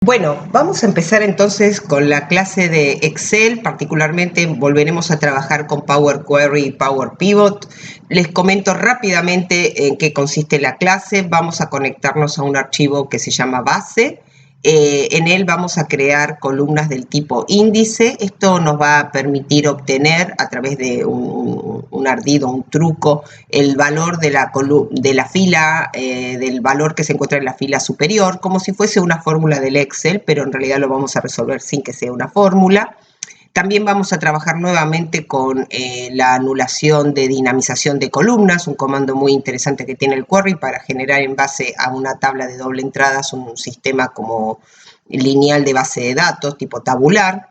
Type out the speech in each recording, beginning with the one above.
Bueno, vamos a empezar entonces con la clase de Excel, particularmente volveremos a trabajar con Power Query y Power Pivot. Les comento rápidamente en qué consiste la clase. Vamos a conectarnos a un archivo que se llama base. En él vamos a crear columnas del tipo índice. Esto nos va a permitir obtener a través de un ardido, un truco, el valor de la fila, del valor que se encuentra en la fila superior, como si fuese una fórmula del Excel, pero en realidad lo vamos a resolver sin que sea una fórmula. También vamos a trabajar nuevamente con la anulación de dinamización de columnas, un comando muy interesante que tiene el query para generar en base a una tabla de doble entradas un sistema como lineal de base de datos tipo tabular.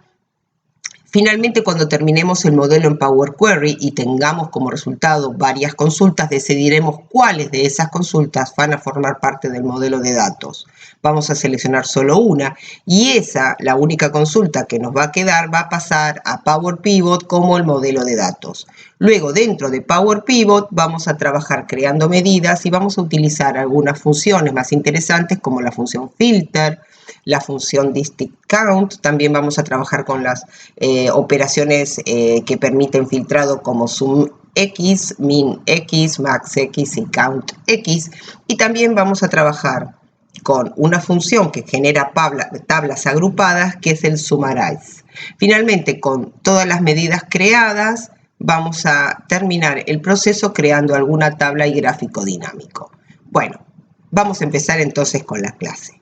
Finalmente, cuando terminemos el modelo en Power Query y tengamos como resultado varias consultas, decidiremos cuáles de esas consultas van a formar parte del modelo de datos. Vamos a seleccionar solo una y esa, la única consulta que nos va a quedar, va a pasar a Power Pivot como el modelo de datos. Luego, dentro de Power Pivot, vamos a trabajar creando medidas y vamos a utilizar algunas funciones más interesantes como la función filter, la función district count. También vamos a trabajar con las operaciones que permiten filtrado como sum x, min x, max x y count x. Y también vamos a trabajar con una función que genera tablas agrupadas, que es el summarize. Finalmente, con todas las medidas creadas, vamos a terminar el proceso creando alguna tabla y gráfico dinámico. Bueno, vamos a empezar entonces con la clase.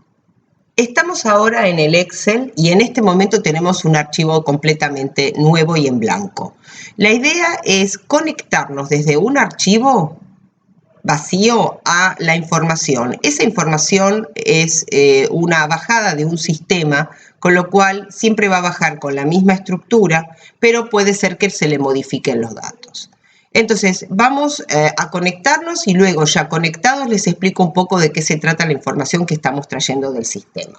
Estamos ahora en el Excel y en este momento tenemos un archivo completamente nuevo y en blanco. La idea es conectarnos desde un archivo vacío a la información. Esa información es una bajada de un sistema, con lo cual siempre va a bajar con la misma estructura, pero puede ser que se le modifiquen los datos. Entonces, vamos a conectarnos y luego ya conectados les explico un poco de qué se trata la información que estamos trayendo del sistema.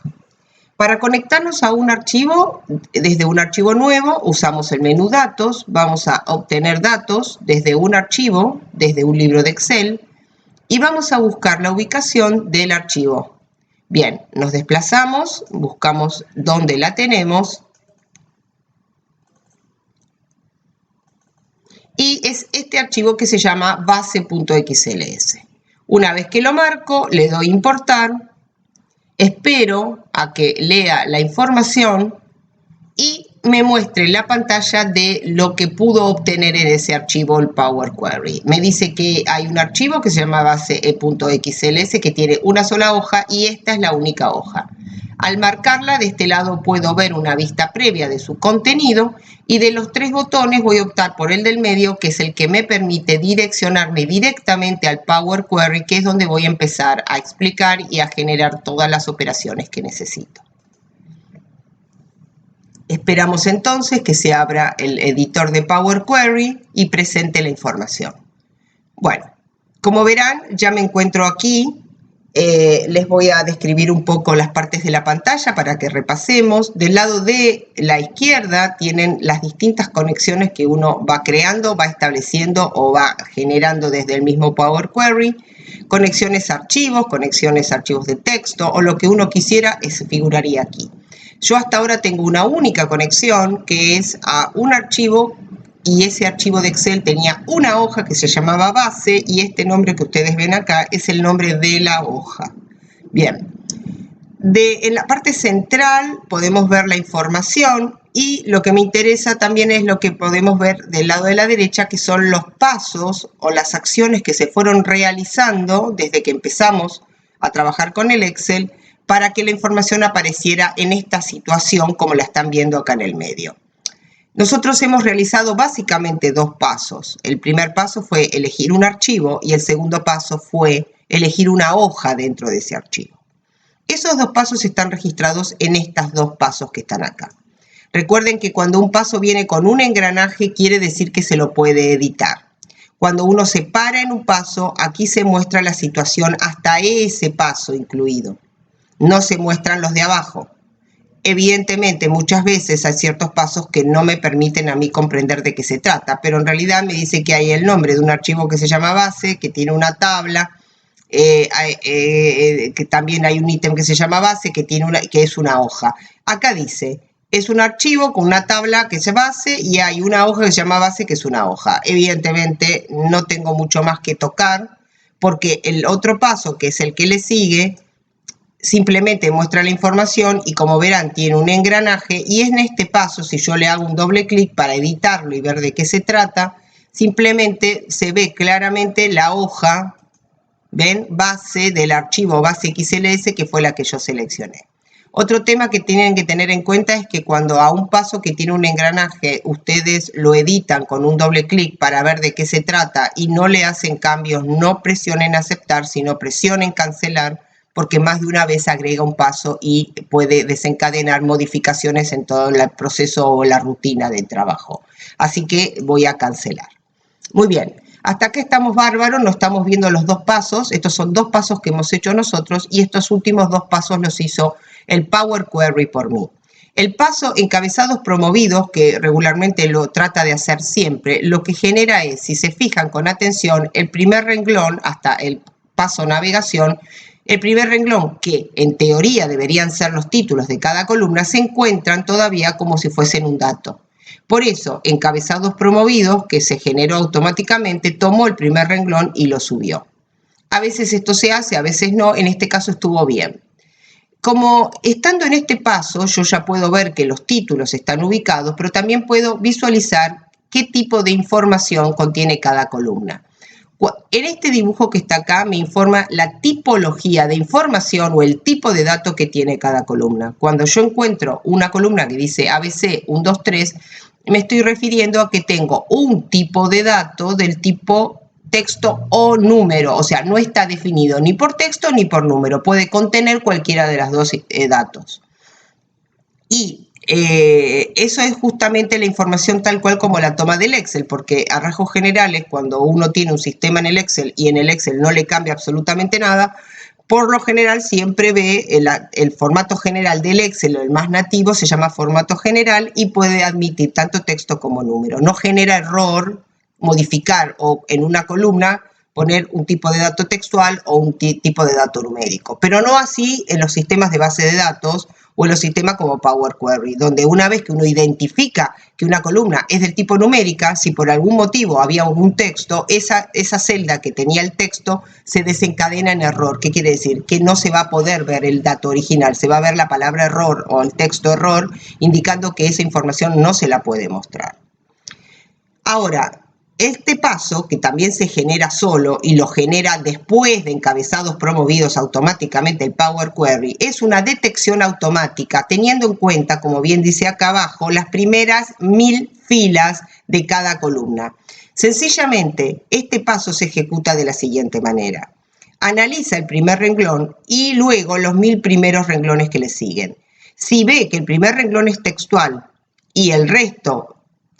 Para conectarnos a un archivo, desde un archivo nuevo, usamos el menú Datos, vamos a obtener datos desde un archivo, desde un libro de Excel, y vamos a buscar la ubicación del archivo. Bien, nos desplazamos, buscamos dónde la tenemos, y es este archivo que se llama base.xls. Una vez que lo marco, le doy importar, espero a que lea la información y me muestre la pantalla de lo que pudo obtener en ese archivo el Power Query. Me dice que hay un archivo que se llama base.xls que tiene una sola hoja y esta es la única hoja. Al marcarla, de este lado puedo ver una vista previa de su contenido y de los tres botones voy a optar por el del medio, que es el que me permite direccionarme directamente al Power Query, que es donde voy a empezar a explicar y a generar todas las operaciones que necesito. Esperamos entonces que se abra el editor de Power Query y presente la información. Bueno, como verán, ya me encuentro aquí. Les voy a describir un poco las partes de la pantalla para que repasemos. Del lado de la izquierda tienen las distintas conexiones que uno va creando, va estableciendo o va generando desde el mismo Power Query. Conexiones a archivos de texto o lo que uno quisiera figuraría aquí. Yo hasta ahora tengo una única conexión que es a un archivo y ese archivo de Excel tenía una hoja que se llamaba base y este nombre que ustedes ven acá es el nombre de la hoja. Bien, en la parte central podemos ver la información y lo que me interesa también es lo que podemos ver del lado de la derecha, que son los pasos o las acciones que se fueron realizando desde que empezamos a trabajar con el Excel para que la información apareciera en esta situación como la están viendo acá en el medio. Nosotros hemos realizado básicamente dos pasos. El primer paso fue elegir un archivo y el segundo paso fue elegir una hoja dentro de ese archivo. Esos dos pasos están registrados en estos dos pasos que están acá. Recuerden que cuando un paso viene con un engranaje quiere decir que se lo puede editar. Cuando uno se para en un paso, aquí se muestra la situación hasta ese paso incluido. No se muestran los de abajo. Evidentemente, muchas veces hay ciertos pasos que no me permiten a mí comprender de qué se trata, pero en realidad me dice que hay el nombre de un archivo que se llama base, que tiene una tabla, que también hay un ítem que se llama base, que es una hoja. Acá dice, es un archivo con una tabla que es base y hay una hoja que se llama base, que es una hoja. Evidentemente no tengo mucho más que tocar, porque el otro paso, que es el que le sigue, simplemente muestra la información y, como verán, tiene un engranaje, y en este paso, si yo le hago un doble clic para editarlo y ver de qué se trata, simplemente se ve claramente la hoja, ¿ven? Base del archivo base XLS, que fue la que yo seleccioné. Otro tema que tienen que tener en cuenta es que cuando a un paso que tiene un engranaje ustedes lo editan con un doble clic para ver de qué se trata y no le hacen cambios, no presionen aceptar, sino presionen cancelar, porque más de una vez agrega un paso y puede desencadenar modificaciones en todo el proceso o la rutina de trabajo. Así que voy a cancelar. Muy bien. Hasta acá estamos bárbaros, no estamos viendo los dos pasos. Estos son dos pasos que hemos hecho nosotros y estos últimos dos pasos los hizo el Power Query por mí. El paso encabezados promovidos, que regularmente lo trata de hacer siempre, lo que genera es, si se fijan con atención, el primer renglón hasta el paso navegación, el primer renglón, que en teoría deberían ser los títulos de cada columna, se encuentran todavía como si fuesen un dato. Por eso, encabezados promovidos, que se generó automáticamente, tomó el primer renglón y lo subió. A veces esto se hace, a veces no, en este caso estuvo bien. Como estando en este paso, yo ya puedo ver que los títulos están ubicados, pero también puedo visualizar qué tipo de información contiene cada columna. En este dibujo que está acá me informa la tipología de información o el tipo de dato que tiene cada columna. Cuando yo encuentro una columna que dice ABC 1, 2, 3, me estoy refiriendo a que tengo un tipo de dato del tipo texto o número, o sea, no está definido ni por texto ni por número, puede contener cualquiera de las dos datos. Y eso es justamente la información tal cual como la toma del Excel, porque a rasgos generales, cuando uno tiene un sistema en el Excel y en el Excel no le cambia absolutamente nada, por lo general siempre ve el formato general del Excel, el más nativo, se llama formato general y puede admitir tanto texto como número. No genera error modificar o en una columna poner un tipo de dato textual o un tipo de dato numérico, pero no así en los sistemas de base de datos o en los sistemas como Power Query, donde una vez que uno identifica que una columna es del tipo numérica, si por algún motivo había un texto, esa celda que tenía el texto se desencadena en error. ¿Qué quiere decir? Que no se va a poder ver el dato original, se va a ver la palabra error o el texto error, indicando que esa información no se la puede mostrar. Ahora, este paso, que también se genera solo y lo genera después de encabezados promovidos automáticamente el Power Query, es una detección automática, teniendo en cuenta, como bien dice acá abajo, las primeras 1000 filas de cada columna. Sencillamente, este paso se ejecuta de la siguiente manera. Analiza el primer renglón y luego los 1000 primeros renglones que le siguen. Si ve que el primer renglón es textual y el resto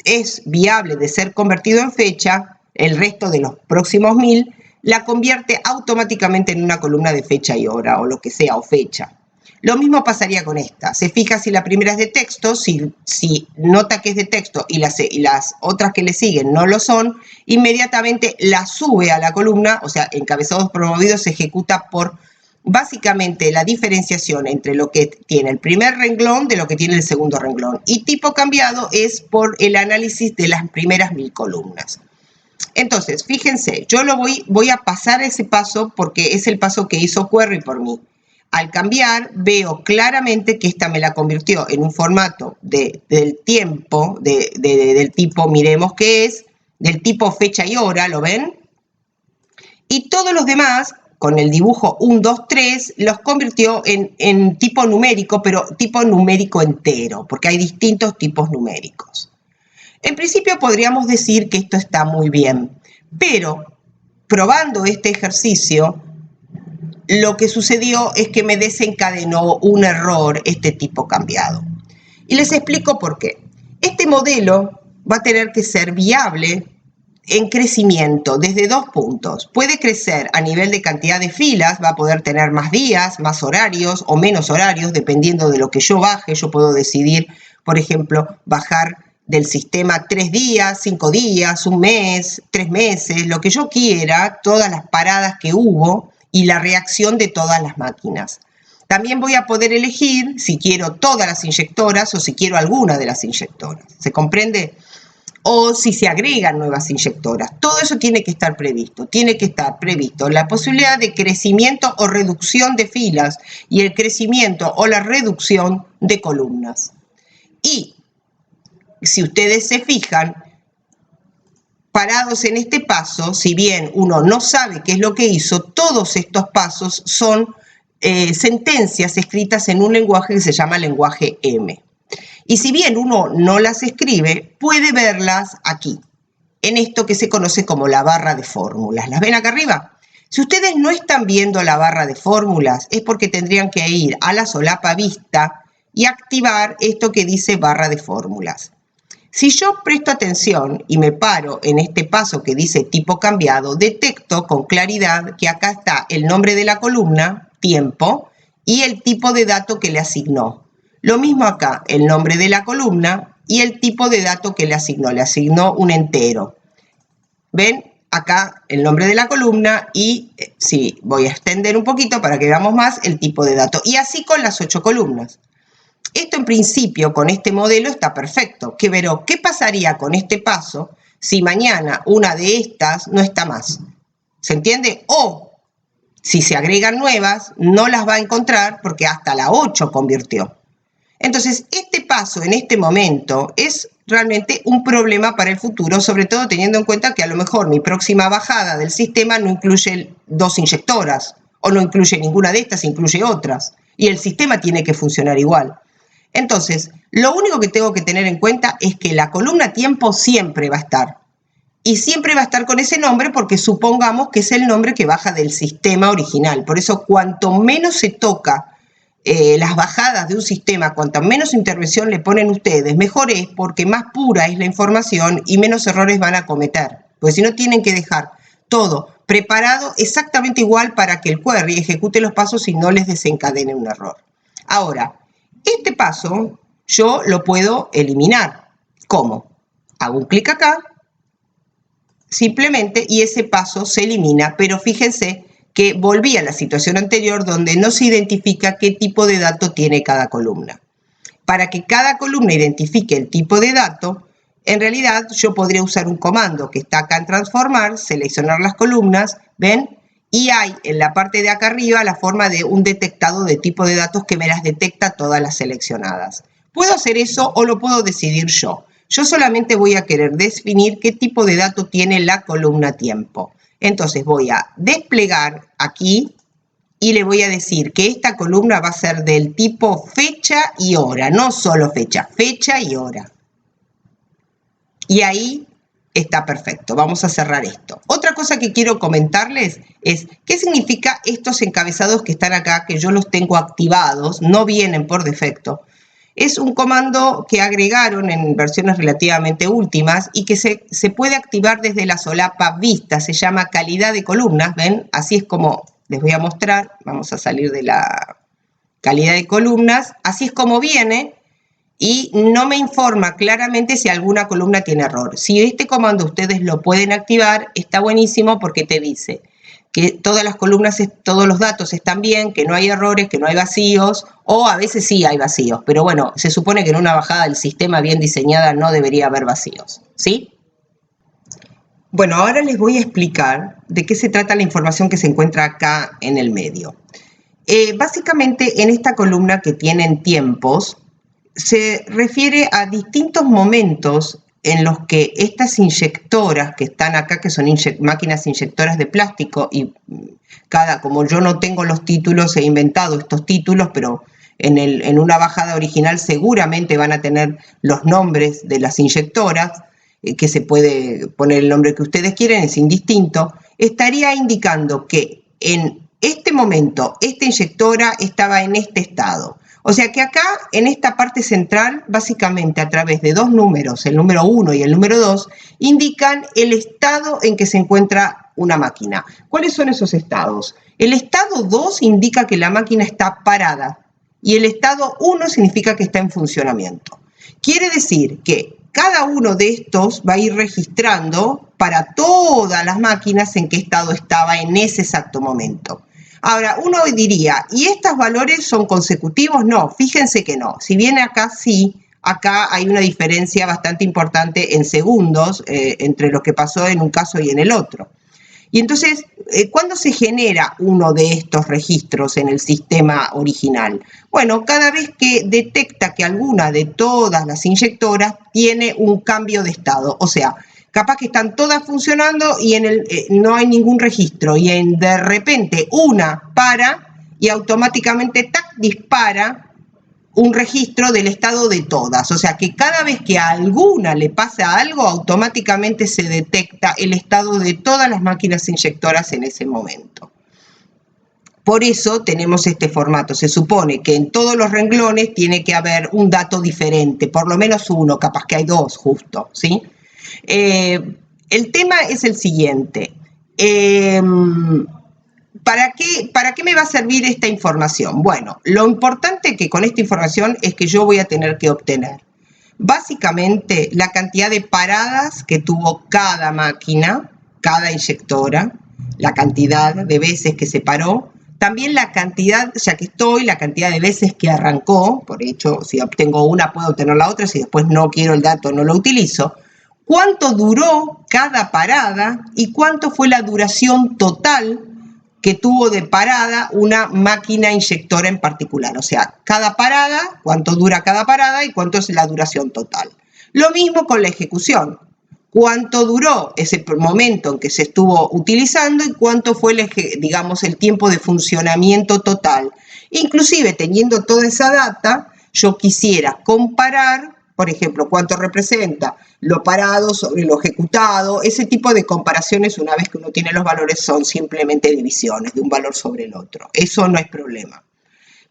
es viable de ser convertido en fecha, el resto de los próximos 1000 la convierte automáticamente en una columna de fecha y hora o lo que sea, o fecha. Lo mismo pasaría con esta. Se fija si la primera es de texto, si nota que es de texto y las otras que le siguen no lo son, inmediatamente la sube a la columna, o sea, encabezados promovidos se ejecuta por básicamente la diferenciación entre lo que tiene el primer renglón de lo que tiene el segundo renglón. Y tipo cambiado es por el análisis de las primeras 1000 columnas. Entonces, fíjense, yo voy a pasar ese paso porque es el paso que hizo Query por mí. Al cambiar, veo claramente que esta me la convirtió en un formato del tiempo, del tipo, miremos qué es, del tipo fecha y hora, ¿lo ven? Y todos los demás, con el dibujo 1, 2, 3, los convirtió en tipo numérico, pero tipo numérico entero, porque hay distintos tipos numéricos. En principio podríamos decir que esto está muy bien, pero probando este ejercicio, lo que sucedió es que me desencadenó un error este tipo cambiado. Y les explico por qué. Este modelo va a tener que ser viable en crecimiento desde 2 puntos. Puede crecer a nivel de cantidad de filas, va a poder tener más días, más horarios o menos horarios, dependiendo de lo que yo baje. Yo puedo decidir, por ejemplo, bajar del sistema 3 días, 5 días, un mes, 3 meses, lo que yo quiera, todas las paradas que hubo, y la reacción de todas las máquinas. También voy a poder elegir si quiero todas las inyectoras o si quiero alguna de las inyectoras. ¿Se comprende? O si se agregan nuevas inyectoras. Todo eso tiene que estar previsto. Tiene que estar previsto la posibilidad de crecimiento o reducción de filas y el crecimiento o la reducción de columnas. Y si ustedes se fijan, parados en este paso, si bien uno no sabe qué es lo que hizo, todos estos pasos son sentencias escritas en un lenguaje que se llama lenguaje M. Y si bien uno no las escribe, puede verlas aquí, en esto que se conoce como la barra de fórmulas. ¿Las ven acá arriba? Si ustedes no están viendo la barra de fórmulas, es porque tendrían que ir a la solapa vista y activar esto que dice barra de fórmulas. Si yo presto atención y me paro en este paso que dice tipo cambiado, detecto con claridad que acá está el nombre de la columna, tiempo, y el tipo de dato que le asignó. Lo mismo acá, el nombre de la columna y el tipo de dato que le asignó un entero. ¿Ven? Acá el nombre de la columna y, sí, voy a extender un poquito para que veamos más el tipo de dato. Y así con las 8 columnas. Esto en principio con este modelo está perfecto. Pero ¿qué pasaría con este paso si mañana una de estas no está más? ¿Se entiende? O si se agregan nuevas, no las va a encontrar porque hasta la 8 convirtió. Entonces, este paso en este momento es realmente un problema para el futuro, sobre todo teniendo en cuenta que a lo mejor mi próxima bajada del sistema no incluye 2 inyectoras o no incluye ninguna de estas, incluye otras. Y el sistema tiene que funcionar igual. Entonces, lo único que tengo que tener en cuenta es que la columna tiempo siempre va a estar. Y siempre va a estar con ese nombre porque supongamos que es el nombre que baja del sistema original. Por eso, cuanto menos se toca las bajadas de un sistema, cuanto menos intervención le ponen ustedes, mejor es porque más pura es la información y menos errores van a cometer. Porque si no, tienen que dejar todo preparado exactamente igual para que el query ejecute los pasos y no les desencadene un error. Ahora, este paso yo lo puedo eliminar. ¿Cómo? Hago un clic acá, simplemente, y ese paso se elimina, pero fíjense que volví a la situación anterior donde no se identifica qué tipo de dato tiene cada columna. Para que cada columna identifique el tipo de dato, en realidad yo podría usar un comando que está acá en transformar, seleccionar las columnas, ¿ven? Y hay en la parte de acá arriba la forma de un detectado de tipo de datos que me las detecta todas las seleccionadas. Puedo hacer eso o lo puedo decidir yo. Yo solamente voy a querer definir qué tipo de dato tiene la columna tiempo. Entonces voy a desplegar aquí y le voy a decir que esta columna va a ser del tipo fecha y hora, no solo fecha, fecha y hora. Y ahí está perfecto. Vamos a cerrar esto. Otra cosa que quiero comentarles es qué significa estos encabezados que están acá, que yo los tengo activados, no vienen por defecto. Es un comando que agregaron en versiones relativamente últimas y que se puede activar desde la solapa vista. Se llama calidad de columnas, ¿ven? Así es como les voy a mostrar. Vamos a salir de la calidad de columnas. Así es como viene y no me informa claramente si alguna columna tiene error. Si este comando ustedes lo pueden activar, está buenísimo porque te dice que todas las columnas, todos los datos están bien, que no hay errores, que no hay vacíos, o a veces sí hay vacíos, pero bueno, se supone que en una bajada del sistema bien diseñada no debería haber vacíos, ¿sí? Bueno, ahora les voy a explicar de qué se trata la información que se encuentra acá en el medio. Básicamente, en esta columna que tienen tiempos, se refiere a distintos momentos en los que estas inyectoras que están acá, que son máquinas inyectoras de plástico, y como yo no tengo los títulos, he inventado estos títulos, pero en una bajada original seguramente van a tener los nombres de las inyectoras, que se puede poner el nombre que ustedes quieren, es indistinto, estaría indicando que en este momento esta inyectora estaba en este estado. O sea que acá, en esta parte central, básicamente a través de dos números, el número 1 y el número 2, indican el estado en que se encuentra una máquina. ¿Cuáles son esos estados? El estado 2 indica que la máquina está parada y el estado 1 significa que está en funcionamiento. Quiere decir que cada uno de estos va a ir registrando para todas las máquinas en qué estado estaba en ese exacto momento. Ahora, uno diría, ¿y estos valores son consecutivos? No, fíjense que no. Si bien acá sí, acá hay una diferencia bastante importante en segundos entre lo que pasó en un caso y en el otro. Y entonces, ¿cuándo se genera uno de estos registros en el sistema original? Bueno, cada vez que detecta que alguna de todas las inyectoras tiene un cambio de estado, o sea, capaz que están todas funcionando y no hay ningún registro y de repente una para y automáticamente ¡tac! Dispara un registro del estado de todas, o sea que cada vez que a alguna le pasa algo, automáticamente se detecta el estado de todas las máquinas inyectoras en ese momento. Por eso tenemos este formato. Se supone que en todos los renglones tiene que haber un dato diferente, por lo menos uno, capaz que hay dos justo, ¿sí? El tema es el siguiente. ¿Para qué me va a servir esta información? Bueno, lo importante que con esta información es que yo voy a tener que obtener básicamente la cantidad de paradas que tuvo cada máquina, cada inyectora, la cantidad de veces que se paró, también la cantidad, ya que la cantidad de veces que arrancó, por hecho, si obtengo una puedo obtener la otra, si después no quiero el dato no lo utilizo, cuánto duró cada parada y cuánto fue la duración total que tuvo de parada una máquina inyectora en particular. O sea, cada parada, cuánto dura cada parada y cuánto es la duración total. Lo mismo con la ejecución. Cuánto duró ese momento en que se estuvo utilizando y cuánto fue, digamos, el tiempo de funcionamiento total. Inclusive, teniendo toda esa data, yo quisiera comparar, por ejemplo, cuánto representa lo parado sobre lo ejecutado. Ese tipo de comparaciones, una vez que uno tiene los valores, son simplemente divisiones de un valor sobre el otro. Eso no es problema.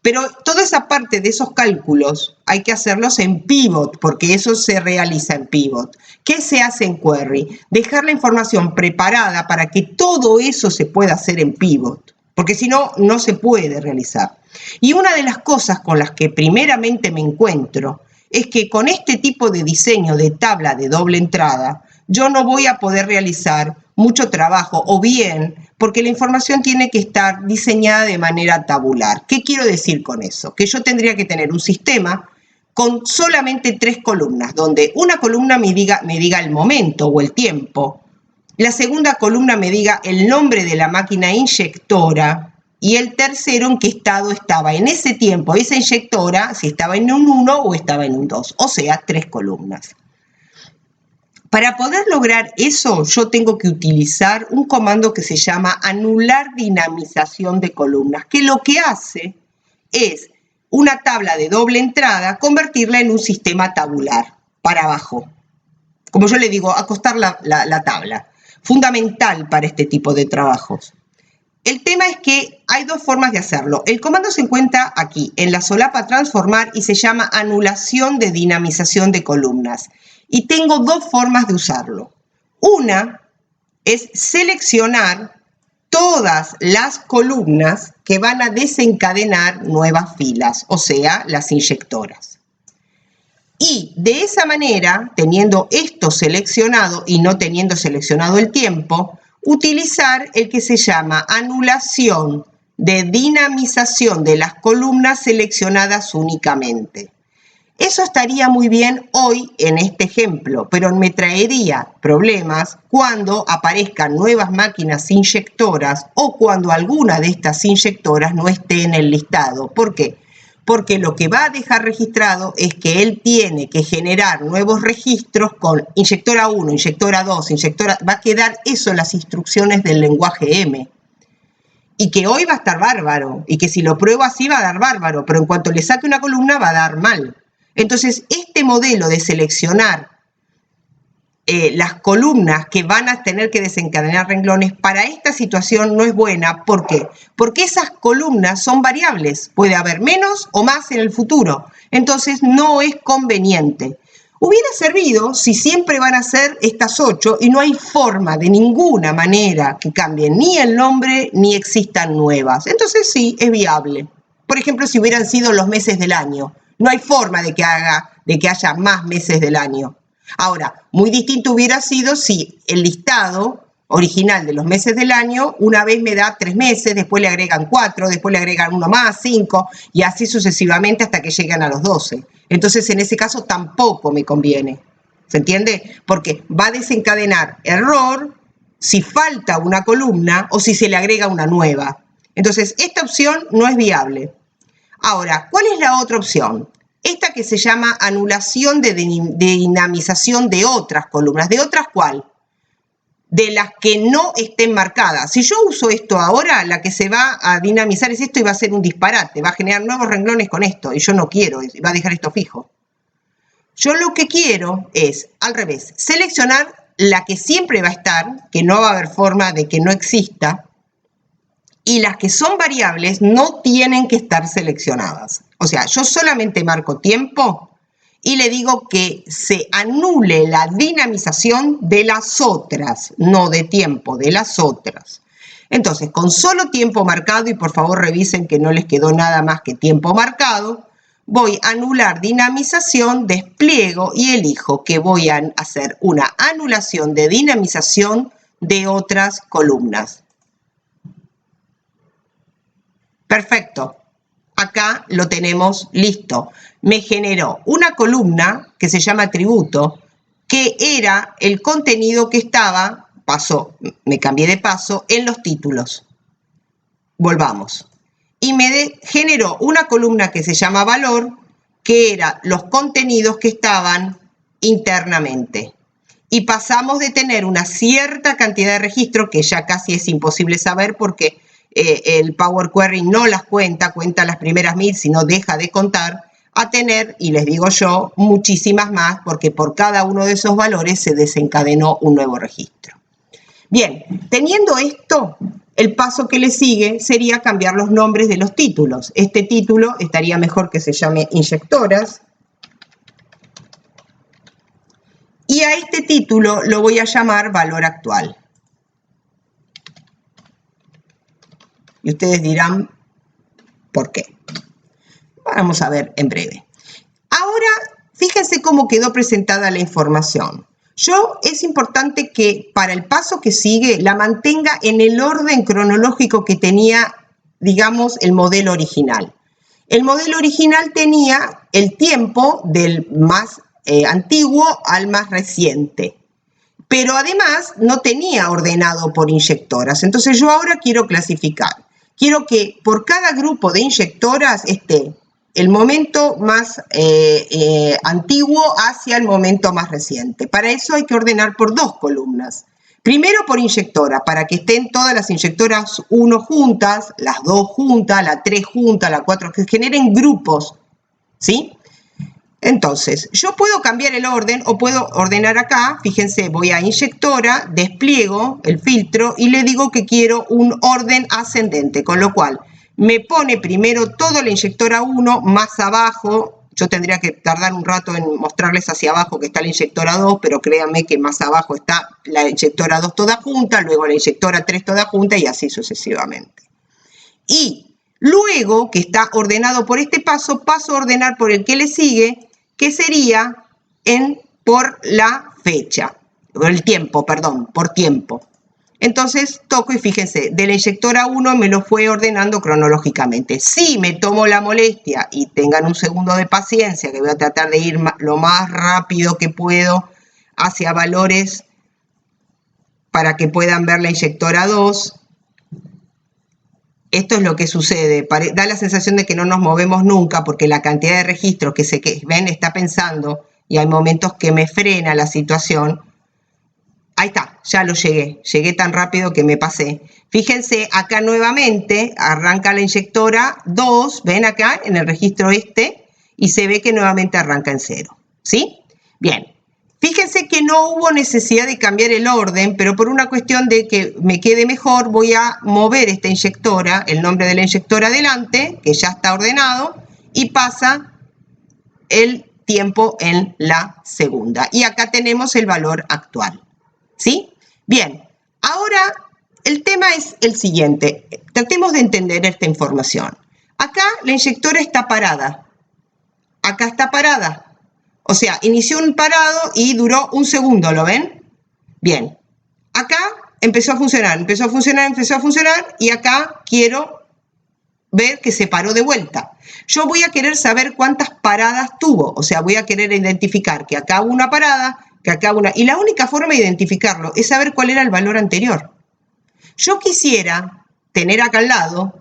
Pero toda esa parte de esos cálculos hay que hacerlos en pivot, porque eso se realiza en pivot. ¿Qué se hace en query? Dejar la información preparada para que todo eso se pueda hacer en pivot, porque si no, no se puede realizar. Y una de las cosas con las que primeramente me encuentro es que con este tipo de diseño de tabla de doble entrada, yo no voy a poder realizar mucho trabajo, o bien porque la información tiene que estar diseñada de manera tabular. ¿Qué quiero decir con eso? Que yo tendría que tener un sistema con solamente 3 columnas, donde una columna me diga el momento o el tiempo, la segunda columna me diga el nombre de la máquina inyectora y el tercero en qué estado estaba en ese tiempo esa inyectora, si estaba en un 1 o estaba en un 2, o sea, 3 columnas. Para poder lograr eso, yo tengo que utilizar un comando que se llama anular dinamización de columnas, que lo que hace es una tabla de doble entrada, convertirla en un sistema tabular, para abajo. Como yo le digo, acostar la tabla. Fundamental para este tipo de trabajos. El tema es que hay dos formas de hacerlo. El comando se encuentra aquí, en la solapa transformar, y se llama anulación de dinamización de columnas. Y tengo dos formas de usarlo. Una es seleccionar todas las columnas que van a desencadenar nuevas filas, o sea, las inyectoras. Y de esa manera, teniendo esto seleccionado y no teniendo seleccionado el tiempo, utilizar el que se llama anulación de dinamización de las columnas seleccionadas únicamente. Eso estaría muy bien hoy en este ejemplo, pero me traería problemas cuando aparezcan nuevas máquinas inyectoras o cuando alguna de estas inyectoras no esté en el listado. ¿Por qué? Porque lo que va a dejar registrado es que él tiene que generar nuevos registros con inyectora 1, inyectora 2, va a quedar eso en las instrucciones del lenguaje M. Y que hoy va a estar bárbaro, y que si lo pruebo así va a dar bárbaro, pero en cuanto le saque una columna va a dar mal. Entonces, este modelo de seleccionar las columnas que van a tener que desencadenar renglones para esta situación no es buena. ¿Por qué? Porque esas columnas son variables. Puede haber menos o más en el futuro. Entonces, no es conveniente. Hubiera servido si siempre van a ser estas 8 y no hay forma de ninguna manera que cambien ni el nombre ni existan nuevas. Entonces, sí, es viable. Por ejemplo, si hubieran sido los meses del año. No hay forma de que haya más meses del año. Ahora, muy distinto hubiera sido si el listado original de los meses del año, una vez me da 3 meses, después le agregan 4, después le agregan uno más, 5, y así sucesivamente hasta que llegan a los 12. Entonces, en ese caso tampoco me conviene. ¿Se entiende? Porque va a desencadenar error si falta una columna o si se le agrega una nueva. Entonces, esta opción no es viable. Ahora, ¿cuál es la otra opción? Esta que se llama anulación de dinamización de otras columnas. ¿De otras cuál? De las que no estén marcadas. Si yo uso esto ahora, la que se va a dinamizar es esto y va a ser un disparate. Va a generar nuevos renglones con esto y yo no quiero, va a dejar esto fijo. Yo lo que quiero es, al revés, seleccionar la que siempre va a estar, que no va a haber forma de que no exista, y las que son variables no tienen que estar seleccionadas. O sea, yo solamente marco tiempo y le digo que se anule la dinamización de las otras, no de tiempo, de las otras. Entonces, con solo tiempo marcado, y por favor revisen que no les quedó nada más que tiempo marcado, voy a anular dinamización, despliego y elijo que voy a hacer una anulación de dinamización de otras columnas. Perfecto. Acá lo tenemos listo. Me generó una columna que se llama atributo, que era el contenido que estaba, me cambié de paso, en los títulos. Volvamos. Y me generó una columna que se llama valor, que era los contenidos que estaban internamente. Y pasamos de tener una cierta cantidad de registros, que ya casi es imposible saber porque el Power Query no las cuenta las primeras 1000, sino deja de contar, a tener, y les digo yo, muchísimas más, porque por cada uno de esos valores se desencadenó un nuevo registro. Bien, teniendo esto, el paso que le sigue sería cambiar los nombres de los títulos. Este título estaría mejor que se llame inyectoras. Y a este título lo voy a llamar valor actual. Y ustedes dirán, ¿por qué? Vamos a ver en breve. Ahora, fíjense cómo quedó presentada la información. Es importante que para el paso que sigue la mantenga en el orden cronológico que tenía, digamos, el modelo original. El modelo original tenía el tiempo del más antiguo al más reciente, pero además no tenía ordenado por inyectoras. Entonces yo ahora quiero clasificar. Quiero que por cada grupo de inyectoras esté el momento más antiguo hacia el momento más reciente. Para eso hay que ordenar por 2 columnas. Primero por inyectora, para que estén todas las inyectoras 1 juntas, las 2 juntas, la 3 juntas, la 4, que generen grupos, ¿sí? Entonces, yo puedo cambiar el orden o puedo ordenar acá. Fíjense, voy a inyectora, despliego el filtro y le digo que quiero un orden ascendente, con lo cual me pone primero toda la inyectora 1, más abajo. Yo tendría que tardar un rato en mostrarles hacia abajo que está la inyectora 2, pero créanme que más abajo está la inyectora 2 toda junta, luego la inyectora 3 toda junta y así sucesivamente. Y luego que está ordenado por este paso, paso a ordenar por el que le sigue, que sería por la fecha, por el tiempo, perdón, por tiempo. Entonces toco y fíjense, de la inyectora 1 me lo fue ordenando cronológicamente. Si me tomo la molestia y tengan un segundo de paciencia, que voy a tratar de ir lo más rápido que puedo hacia valores para que puedan ver la inyectora 2. Esto es lo que sucede. Da la sensación de que no nos movemos nunca porque la cantidad de registros que ven está pensando y hay momentos que me frena la situación. Ahí está, ya lo llegué. Llegué tan rápido que me pasé. Fíjense, acá nuevamente arranca la inyectora 2, ven acá en el registro y se ve que nuevamente arranca en 0. ¿Sí? Bien. Fíjense que no hubo necesidad de cambiar el orden, pero por una cuestión de que me quede mejor, voy a mover esta inyectora, el nombre de la inyectora adelante, que ya está ordenado, y pasa el tiempo en la segunda. Y acá tenemos el valor actual. ¿Sí? Bien, ahora el tema es el siguiente. Tratemos de entender esta información. Acá la inyectora está parada. Acá está parada. O sea, inició un parado y duró 1 segundo, ¿lo ven? Bien. Acá empezó a funcionar, empezó a funcionar, empezó a funcionar y acá quiero ver que se paró de vuelta. Yo voy a querer saber cuántas paradas tuvo, o sea, voy a querer identificar que acá hubo una parada, que acá hubo una... Y la única forma de identificarlo es saber cuál era el valor anterior. Yo quisiera tener acá al lado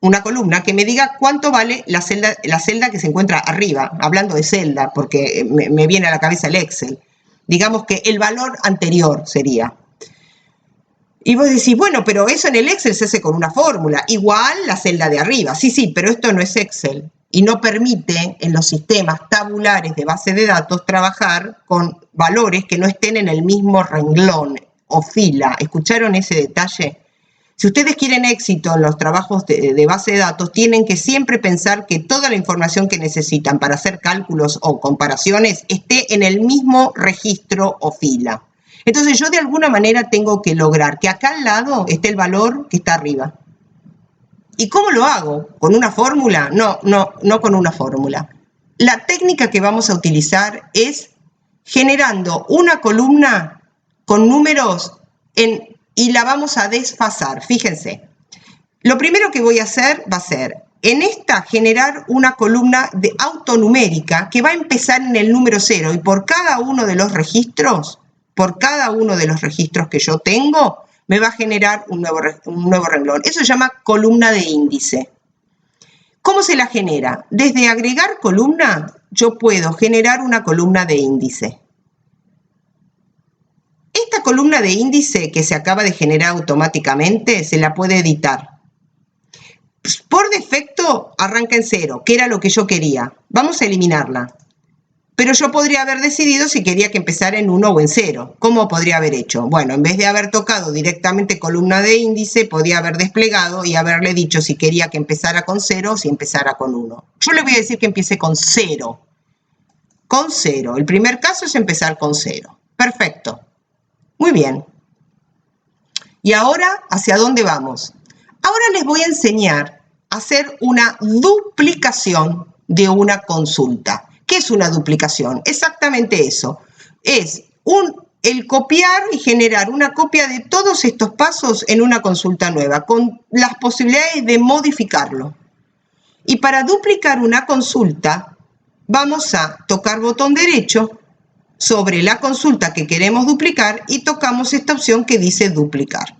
una columna que me diga cuánto vale la celda que se encuentra arriba, hablando de celda, porque me viene a la cabeza el Excel. Digamos que el valor anterior sería. Y vos decís, bueno, pero eso en el Excel se hace con una fórmula, igual la celda de arriba. Sí, sí, pero esto no es Excel y no permite en los sistemas tabulares de base de datos trabajar con valores que no estén en el mismo renglón o fila. ¿Escucharon ese detalle? Si ustedes quieren éxito en los trabajos de base de datos, tienen que siempre pensar que toda la información que necesitan para hacer cálculos o comparaciones esté en el mismo registro o fila. Entonces yo de alguna manera tengo que lograr que acá al lado esté el valor que está arriba. ¿Y cómo lo hago? ¿Con una fórmula? No con una fórmula. La técnica que vamos a utilizar es generando una columna con números y la vamos a desfasar. Fíjense, lo primero que voy a hacer va a ser, en esta, generar una columna autonumérica que va a empezar en el número 0 y por cada uno de los registros que yo tengo, me va a generar un nuevo renglón. Eso se llama columna de índice. ¿Cómo se la genera? Desde agregar columna, yo puedo generar una columna de índice. Esta columna de índice que se acaba de generar automáticamente, se la puede editar. Por defecto, arranca en 0, que era lo que yo quería. Vamos a eliminarla. Pero yo podría haber decidido si quería que empezara en 1 o en 0. ¿Cómo podría haber hecho? Bueno, en vez de haber tocado directamente columna de índice, podía haber desplegado y haberle dicho si quería que empezara con 0 o si empezara con 1. Yo le voy a decir que empiece con 0. Con 0. El primer caso es empezar con 0. Perfecto. Muy bien. ¿Y ahora hacia dónde vamos? Ahora les voy a enseñar a hacer una duplicación de una consulta. ¿Qué es una duplicación? Exactamente eso. Es el copiar y generar una copia de todos estos pasos en una consulta nueva, con las posibilidades de modificarlo. Y para duplicar una consulta, vamos a tocar botón derecho sobre la consulta que queremos duplicar y tocamos esta opción que dice duplicar.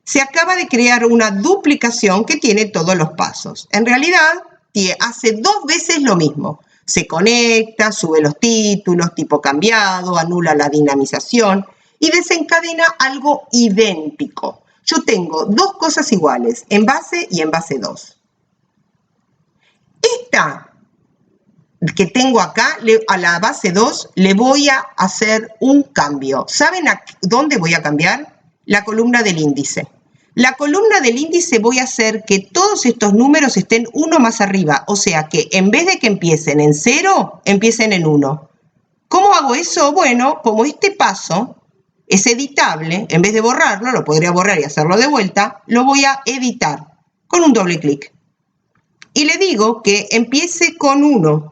Se acaba de crear una duplicación que tiene todos los pasos. En realidad, hace 2 veces lo mismo. Se conecta, sube los títulos, tipo cambiado, anula la dinamización y desencadena algo idéntico. Yo tengo 2 cosas iguales, en base y en base 2. Esta que tengo acá, a la base 2, le voy a hacer un cambio. ¿Saben a dónde voy a cambiar? La columna del índice. La columna del índice voy a hacer que todos estos números estén uno más arriba. O sea que en vez de que empiecen en 0, empiecen en 1. ¿Cómo hago eso? Bueno, como este paso es editable, en vez de borrarlo, lo podría borrar y hacerlo de vuelta, lo voy a editar con un doble clic. Y le digo que empiece con 1.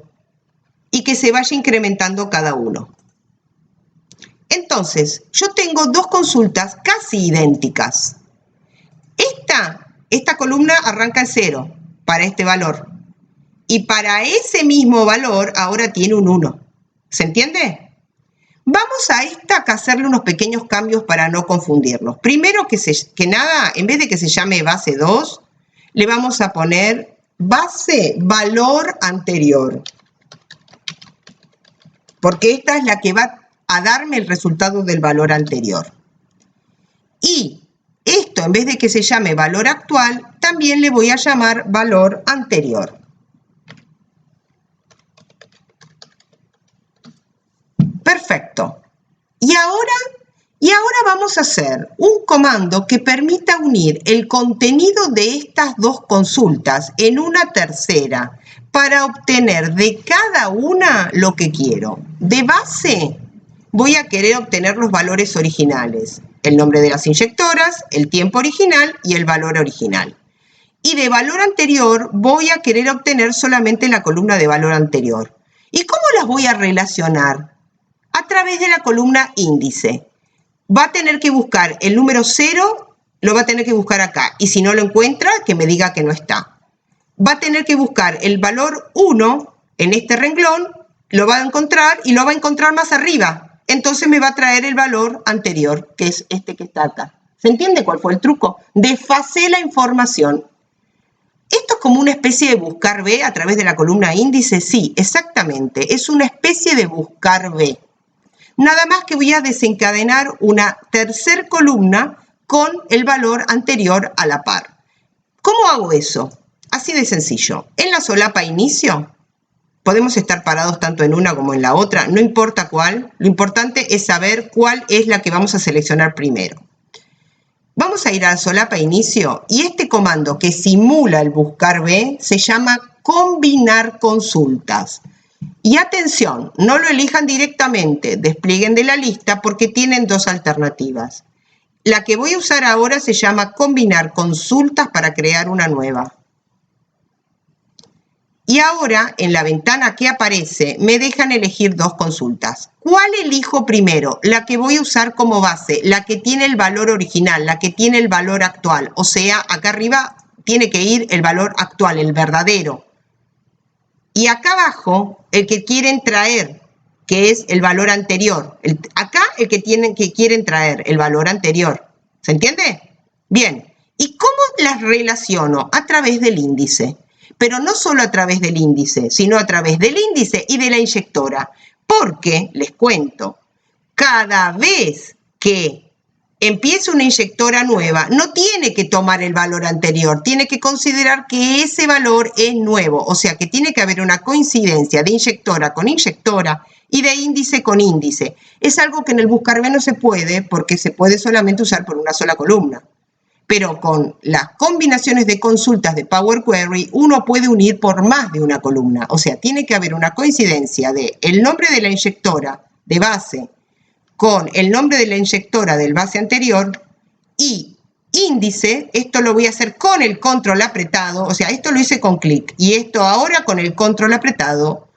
Y que se vaya incrementando cada uno. Entonces, yo tengo 2 consultas casi idénticas. Esta columna arranca en 0 para este valor. Y para ese mismo valor ahora tiene un 1. ¿Se entiende? Vamos a esta a hacerle unos pequeños cambios para no confundirlos. Primero que nada, en vez de que se llame base 2, le vamos a poner base valor anterior. Porque esta es la que va a darme el resultado del valor anterior. Y esto, en vez de que se llame valor actual, también le voy a llamar valor anterior. Perfecto. Y ahora vamos a hacer un comando que permita unir el contenido de estas 2 consultas en una tercera, para obtener de cada una lo que quiero. De base, voy a querer obtener los valores originales, el nombre de las inyectoras, el tiempo original y el valor original. Y de valor anterior, voy a querer obtener solamente la columna de valor anterior. ¿Y cómo las voy a relacionar? A través de la columna índice. va a tener que buscar el número 0, lo va a tener que buscar acá. Y si no lo encuentra, que me diga que no está. Va a tener que buscar el valor 1 en este renglón, lo va a encontrar y lo va a encontrar más arriba. Entonces me va a traer el valor anterior, que es este que está acá. ¿Se entiende cuál fue el truco? Desfasé la información. ¿Esto es como una especie de buscar B a través de la columna índice? Sí, exactamente. Es una especie de buscar B. Nada más que voy a desencadenar una tercer columna con el valor anterior a la par. ¿Cómo hago eso? Así de sencillo. En la solapa inicio, podemos estar parados tanto en una como en la otra, no importa cuál. Lo importante es saber cuál es la que vamos a seleccionar primero. Vamos a ir a solapa inicio y este comando que simula el buscar B se llama combinar consultas. Y atención, no lo elijan directamente, desplieguen de la lista porque tienen dos alternativas. La que voy a usar ahora se llama combinar consultas para crear una nueva. Y ahora, en la ventana que aparece, me dejan elegir dos consultas. ¿Cuál elijo primero? La que voy a usar como base, la que tiene el valor original, la que tiene el valor actual. O sea, acá arriba tiene que ir el valor actual, el verdadero. Y acá abajo, el que quieren traer, que es el valor anterior. Acá el que quieren traer, el valor anterior. ¿Se entiende? Bien. ¿Y cómo las relaciono? A través del índice. Pero no solo a través del índice, sino a través del índice y de la inyectora. Porque, les cuento, cada vez que empiece una inyectora nueva, no tiene que tomar el valor anterior, tiene que considerar que ese valor es nuevo. O sea que tiene que haber una coincidencia de inyectora con inyectora y de índice con índice. Es algo que en el buscar B no se puede porque se puede solamente usar por una sola columna. Pero con las combinaciones de consultas de Power Query, uno puede unir por más de una columna. O sea, tiene que haber una coincidencia de el nombre de la inyectora de base con el nombre de la inyectora del base anterior y índice. Esto lo voy a hacer con el control apretado. O sea, esto lo hice con clic y esto ahora con el control apretado.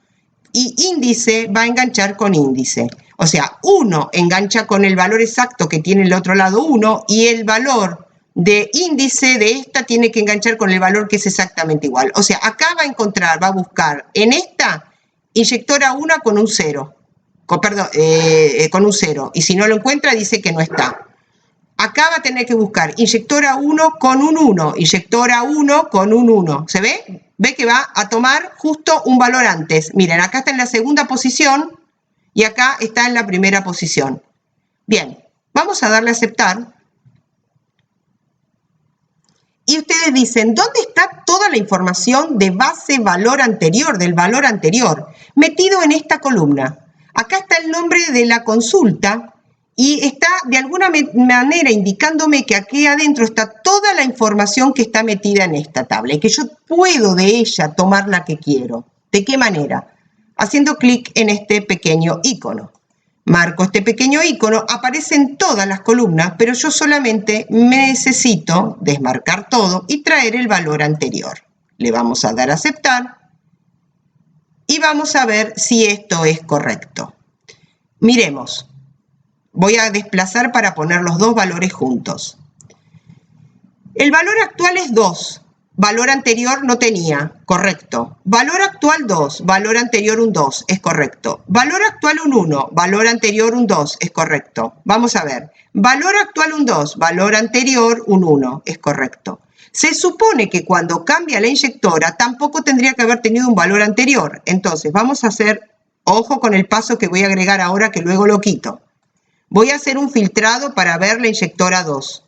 Y índice va a enganchar con índice. O sea, 1 engancha con el valor exacto que tiene el otro lado 1 y el valor de índice de esta tiene que enganchar con el valor que es exactamente igual. O sea, acá va a encontrar, va a buscar en esta inyectora 1 con un 0. Con un 0. Y si no lo encuentra, dice que no está. Acá va a tener que buscar inyectora 1 con un 1, inyectora 1 con un 1. ¿Se ve? Ve que va a tomar justo un valor antes. Miren, acá está en la segunda posición y acá está en la primera posición. Bien, vamos a darle a aceptar. Y ustedes dicen, ¿dónde está toda la información de base valor anterior, del valor anterior? Metido en esta columna. Acá está el nombre de la consulta y está de alguna manera indicándome que aquí adentro está toda la información que está metida en esta tabla y que yo puedo de ella tomar la que quiero. ¿De qué manera? Haciendo clic en este pequeño icono. Marco este pequeño icono, aparecen todas las columnas, pero yo solamente necesito desmarcar todo y traer el valor anterior. Le vamos a dar a aceptar y vamos a ver si esto es correcto. Miremos, voy a desplazar para poner los dos valores juntos. El valor actual es 2. Valor anterior no tenía, correcto. Valor actual 2, valor anterior un 2, es correcto. Valor actual un 1, valor anterior un 2, es correcto. Vamos a ver. Valor actual un 2, valor anterior un 1, es correcto. Se supone que cuando cambia la inyectora tampoco tendría que haber tenido un valor anterior. Entonces vamos a hacer, ojo con el paso que voy a agregar ahora que luego lo quito. Voy a hacer un filtrado para ver la inyectora 2.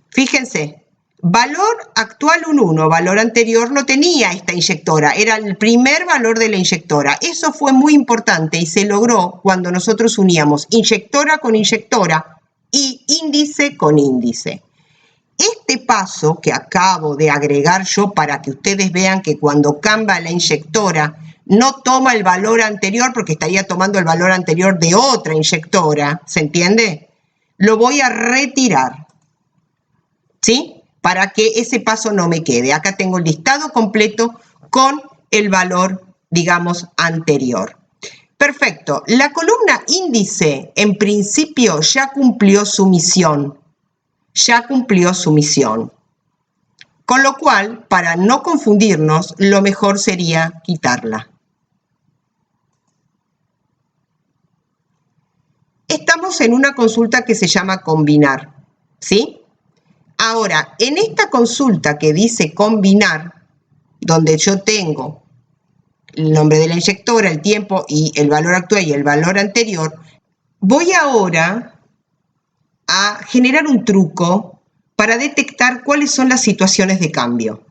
Fíjense. Valor actual un 1, valor anterior no tenía esta inyectora, era el primer valor de la inyectora. Eso fue muy importante y se logró cuando nosotros uníamos inyectora con inyectora y índice con índice. Este paso que acabo de agregar yo para que ustedes vean que cuando cambia la inyectora no toma el valor anterior porque estaría tomando el valor anterior de otra inyectora, ¿se entiende? Lo voy a retirar, ¿sí? Para que ese paso no me quede. Acá tengo el listado completo con el valor, digamos, anterior. Perfecto. La columna índice, en principio, ya cumplió su misión. Ya cumplió su misión. Con lo cual, para no confundirnos, lo mejor sería quitarla. Estamos en una consulta que se llama combinar, ¿sí? Ahora, en esta consulta que dice combinar, donde yo tengo el nombre de la inyectora, el tiempo y el valor actual y el valor anterior, voy ahora a generar un truco para detectar cuáles son las situaciones de cambio.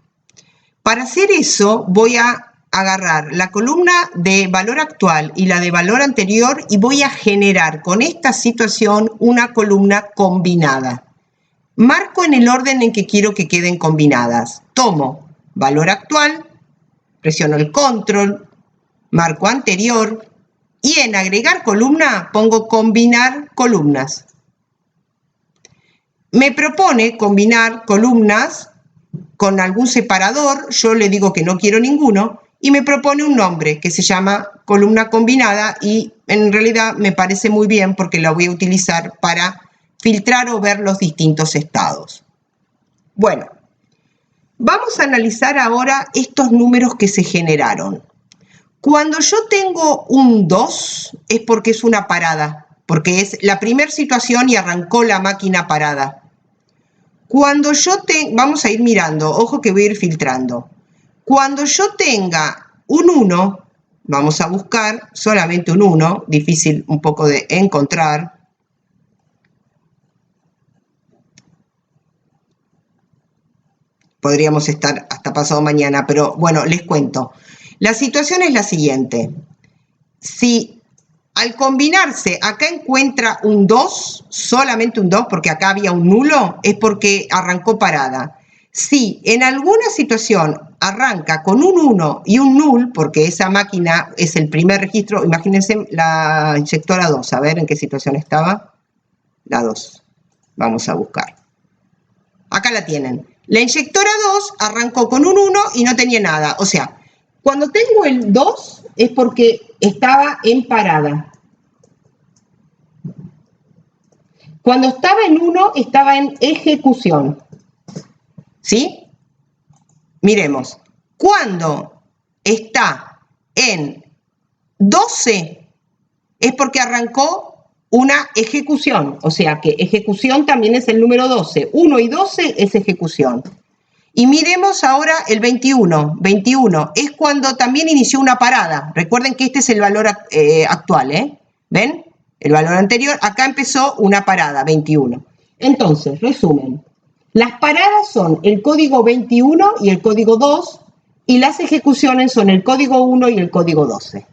Para hacer eso, voy a agarrar la columna de valor actual y la de valor anterior y voy a generar con esta situación una columna combinada. Marco en el orden en que quiero que queden combinadas. Tomo valor actual, presiono el control, marco anterior y en agregar columna pongo combinar columnas. Me propone combinar columnas con algún separador, yo le digo que no quiero ninguno, y me propone un nombre que se llama columna combinada y en realidad me parece muy bien porque la voy a utilizar para filtrar o ver los distintos estados. Bueno, vamos a analizar ahora estos números que se generaron. Cuando yo tengo un 2 es porque es una parada, porque es la primera situación y arrancó la máquina parada. Cuando yo vamos a ir mirando, ojo que voy a ir filtrando. Cuando yo tenga un 1, vamos a buscar solamente un 1, difícil un poco de encontrar. Podríamos estar hasta pasado mañana, pero bueno, les cuento. La situación es la siguiente. Si al combinarse acá encuentra un 2, solamente un 2, porque acá había un nulo, es porque arrancó parada. Si en alguna situación arranca con un 1 y un null, porque esa máquina es el primer registro, imagínense la inyectora 2, a ver en qué situación estaba. La 2, vamos a buscar. Acá la tienen. La inyectora 2 arrancó con un 1 y no tenía nada. O sea, cuando tengo el 2 es porque estaba en parada. Cuando estaba en 1 estaba en ejecución. ¿Sí? Miremos. Cuando está en 12 es porque arrancó una ejecución. O sea que ejecución también es el número 12. 1 y 12 es ejecución. Y miremos ahora el 21. 21 es cuando también inició una parada. Recuerden que este es el valor actual, ¿eh? ¿Ven? El valor anterior, acá empezó una parada, 21. Entonces, resumen. Las paradas son el código 21 y el código 2, y las ejecuciones son el código 1 y el código 12.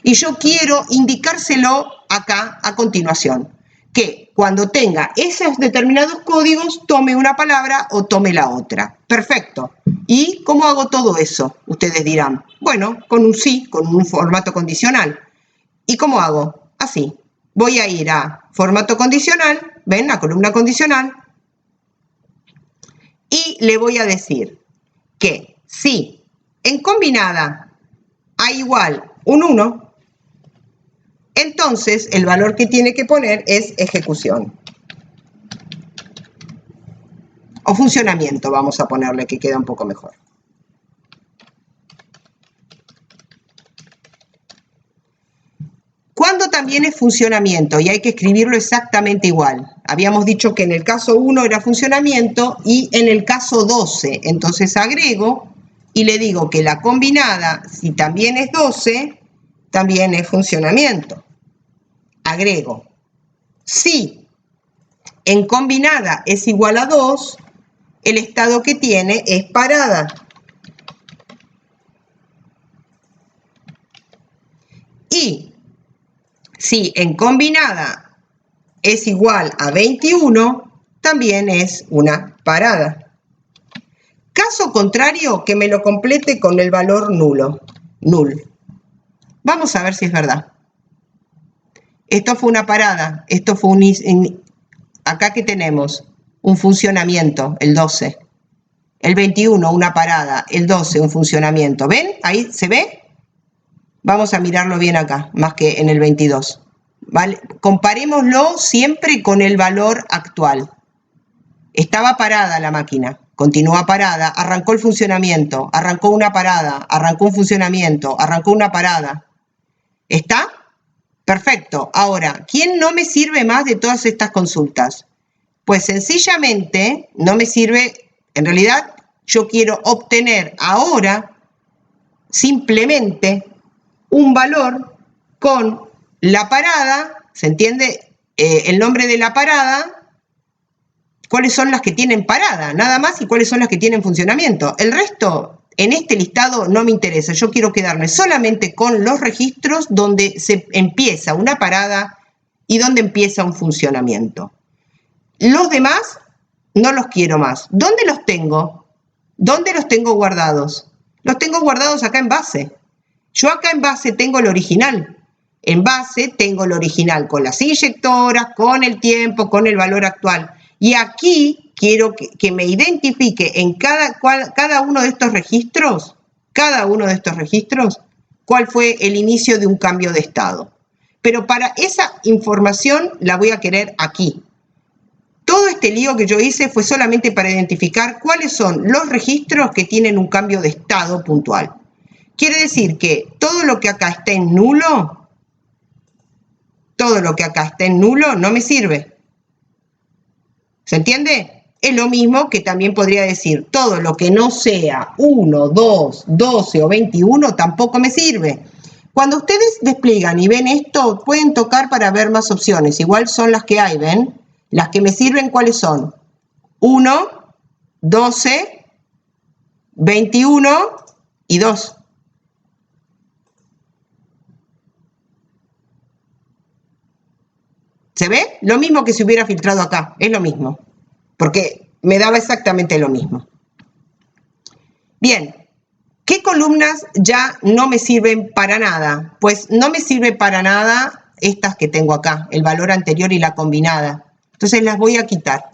Y yo quiero indicárselo acá a continuación, que cuando tenga esos determinados códigos, tome una palabra o tome la otra. Perfecto. ¿Y cómo hago todo eso? Ustedes dirán, bueno, con un sí, con un formato condicional. ¿Y cómo hago? Así. Voy a ir a formato condicional, ¿ven? La columna condicional. Y le voy a decir que si en combinada hay igual un 1, entonces el valor que tiene que poner es ejecución. O funcionamiento, vamos a ponerle, que queda un poco mejor. ¿Cuándo también es funcionamiento? Y hay que escribirlo exactamente igual. Habíamos dicho que en el caso 1 era funcionamiento y en el caso 12. Entonces agrego y le digo que la combinada, si también es 12, también es funcionamiento. Agrego. Si en combinada es igual a 2, el estado que tiene es parada. Y si en combinada es igual a 21, también es una parada. Caso contrario, que me lo complete con el valor nulo. Null. Vamos a ver si es verdad. Esto fue una parada. Esto fue un... Acá que tenemos un funcionamiento, el 12. El 21, una parada. El 12, un funcionamiento. ¿Ven? Ahí se ve. Vamos a mirarlo bien acá, más que en el 22. ¿Vale? Comparémoslo siempre con el valor actual. Estaba parada la máquina, continúa parada, arrancó el funcionamiento, arrancó una parada, arrancó un funcionamiento, arrancó una parada. ¿Está? Perfecto. Ahora, ¿quién no me sirve más de todas estas consultas? Pues sencillamente no me sirve, en realidad yo quiero obtener ahora simplemente un valor con la parada, ¿se entiende? El nombre de la parada, cuáles son las que tienen parada, nada más, y cuáles son las que tienen funcionamiento. El resto, en este listado, no me interesa. Yo quiero quedarme solamente con los registros donde se empieza una parada y donde empieza un funcionamiento. Los demás no los quiero más. ¿Dónde los tengo? ¿Dónde los tengo guardados? Los tengo guardados acá en base. Yo acá en base tengo el original. En base tengo el original con las inyectoras, con el tiempo, con el valor actual. Y aquí quiero que me identifique en cada uno de estos registros, cuál fue el inicio de un cambio de estado. Pero para esa información la voy a querer aquí. Todo este lío que yo hice fue solamente para identificar cuáles son los registros que tienen un cambio de estado puntual. Quiere decir que todo lo que acá está en nulo, no me sirve. ¿Se entiende? Es lo mismo que también podría decir, todo lo que no sea 1, 2, 12 o 21 tampoco me sirve. Cuando ustedes despliegan y ven esto, pueden tocar para ver más opciones. Igual son las que hay, ¿ven? Las que me sirven, ¿cuáles son? 1, 12, 21 y 2. ¿Se ve? Lo mismo que si hubiera filtrado acá, es lo mismo, porque me daba exactamente lo mismo. Bien, ¿qué columnas ya no me sirven para nada? Pues no me sirve para nada estas que tengo acá, el valor anterior y la combinada. Entonces las voy a quitar.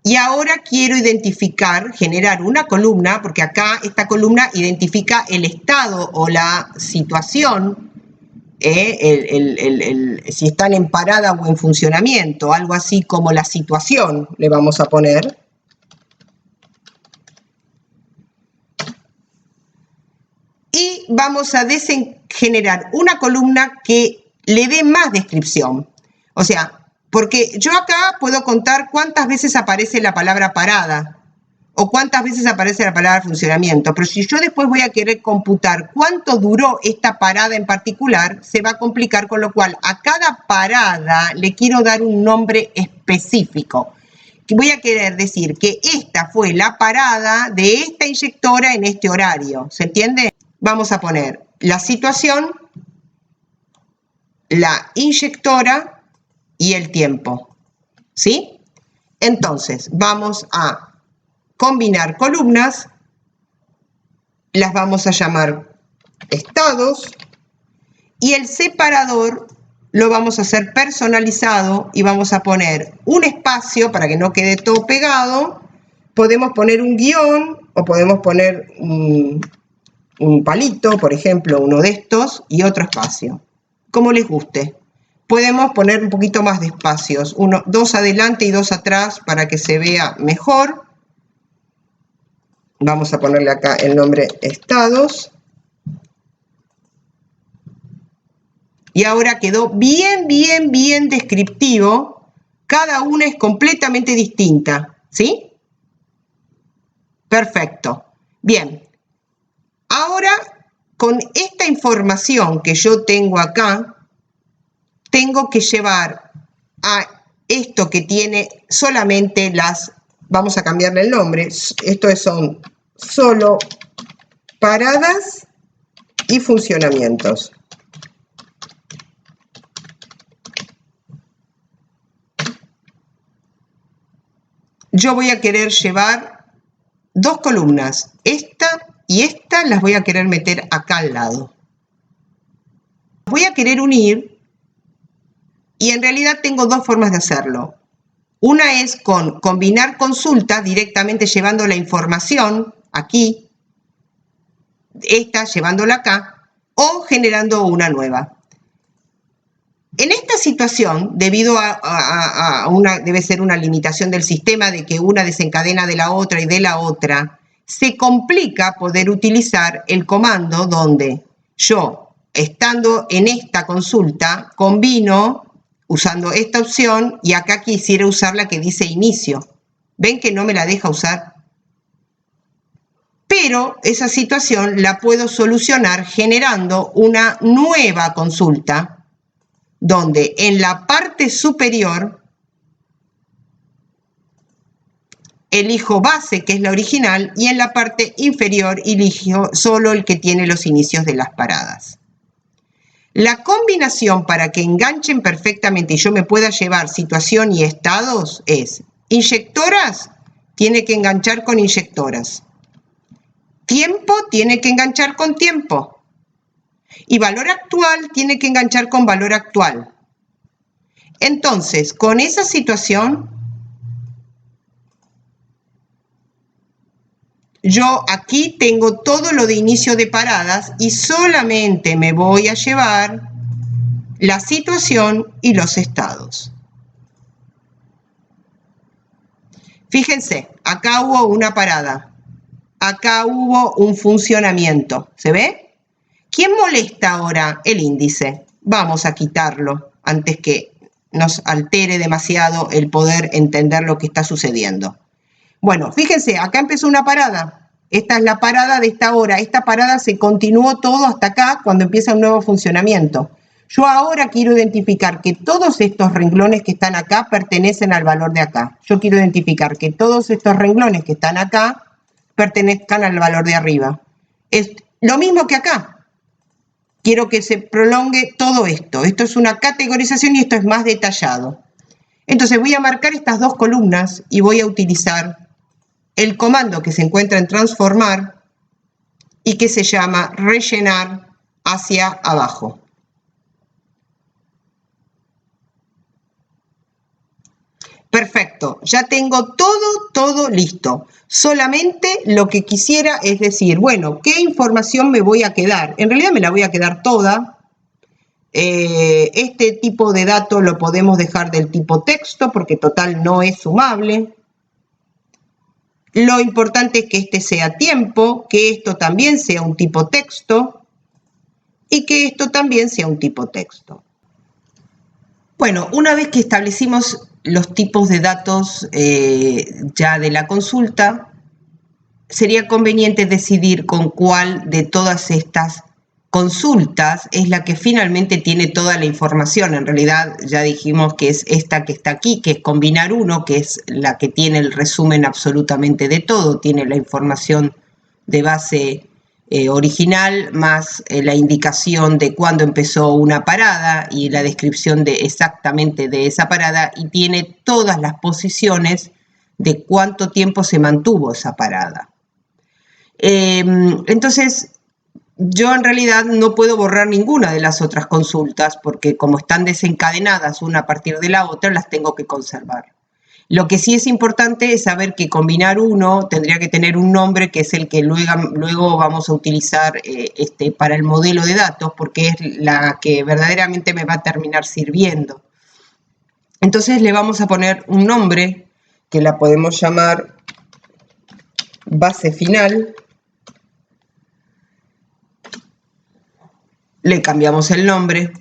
Y ahora quiero identificar, generar una columna, porque acá esta columna identifica el estado o la situación, si están en parada o en funcionamiento, algo así como la situación le vamos a poner. Y vamos a generar una columna que le dé más descripción. O sea, porque yo acá puedo contar cuántas veces aparece la palabra parada o cuántas veces aparece la palabra funcionamiento, pero si yo después voy a querer computar cuánto duró esta parada en particular, se va a complicar, con lo cual a cada parada le quiero dar un nombre específico. Voy a querer decir que esta fue la parada de esta inyectora en este horario, ¿se entiende? Vamos a poner la situación, la inyectora y el tiempo, ¿sí? Entonces, vamos a combinar columnas, las vamos a llamar estados, y el separador lo vamos a hacer personalizado y vamos a poner un espacio para que no quede todo pegado. Podemos poner un guión o podemos poner un palito, por ejemplo, uno de estos, y otro espacio, como les guste. Podemos poner un poquito más de espacios, dos adelante y dos atrás para que se vea mejor. Vamos a ponerle acá el nombre estados. Y ahora quedó bien, bien, bien descriptivo. Cada una es completamente distinta, ¿sí? Perfecto. Bien. Ahora, con esta información que yo tengo acá, tengo que llevar a esto que tiene solamente vamos a cambiarle el nombre, esto son solo paradas y funcionamientos. Yo voy a querer llevar dos columnas, esta y esta las voy a querer meter acá al lado. Voy a querer unir. Y en realidad tengo dos formas de hacerlo. Una es con combinar consultas, directamente llevando la información aquí, esta llevándola acá, o generando una nueva. En esta situación, debido a debe ser una limitación del sistema de que una desencadena de la otra y de la otra, se complica poder utilizar el comando donde yo, estando en esta consulta, combino usando esta opción y acá quisiera usar la que dice inicio. ¿Ven que no me la deja usar? Pero esa situación la puedo solucionar generando una nueva consulta donde en la parte superior elijo base, que es la original, y en la parte inferior elijo solo el que tiene los inicios de las paradas. La combinación para que enganchen perfectamente y yo me pueda llevar situación y estados es inyectoras, tiene que enganchar con inyectoras. Tiempo tiene que enganchar con tiempo. Y valor actual tiene que enganchar con valor actual. Entonces, con esa situación, yo aquí tengo todo lo de inicio de paradas y solamente me voy a llevar la situación y los estados. Fíjense, acá hubo una parada, acá hubo un funcionamiento, ¿se ve? ¿Quién molesta ahora? El índice. Vamos a quitarlo antes que nos altere demasiado el poder entender lo que está sucediendo. Bueno, fíjense, acá empezó una parada. Esta es la parada de esta hora. Esta parada se continuó todo hasta acá cuando empieza un nuevo funcionamiento. Yo ahora quiero identificar que todos estos renglones que están acá pertenecen al valor de acá. Yo quiero identificar que todos estos renglones que están acá pertenezcan al valor de arriba. Es lo mismo que acá. Quiero que se prolongue todo esto. Esto es una categorización y esto es más detallado. Entonces voy a marcar estas dos columnas y voy a utilizar el comando que se encuentra en transformar y que se llama rellenar hacia abajo. Perfecto, ya tengo todo listo. Solamente lo que quisiera es decir, bueno, ¿qué información me voy a quedar? En realidad me la voy a quedar toda. Este tipo de dato lo podemos dejar del tipo texto porque total no es sumable. Lo importante es que este sea tiempo, que esto también sea un tipo texto y que esto también sea un tipo texto. Bueno, una vez que establecimos los tipos de datos ya de la consulta, sería conveniente decidir con cuál de todas estas consultas es la que finalmente tiene toda la información. En realidad ya dijimos que es esta que está aquí, que es combinar uno, que es la que tiene el resumen absolutamente de todo, tiene la información de base original más la indicación de cuándo empezó una parada y la descripción de exactamente de esa parada y tiene todas las posiciones de cuánto tiempo se mantuvo esa parada. Entonces, yo en realidad no puedo borrar ninguna de las otras consultas porque como están desencadenadas una a partir de la otra, las tengo que conservar. Lo que sí es importante es saber que combinar uno tendría que tener un nombre que es el que luego vamos a utilizar para el modelo de datos porque es la que verdaderamente me va a terminar sirviendo. Entonces le vamos a poner un nombre que la podemos llamar base final. Le cambiamos el nombre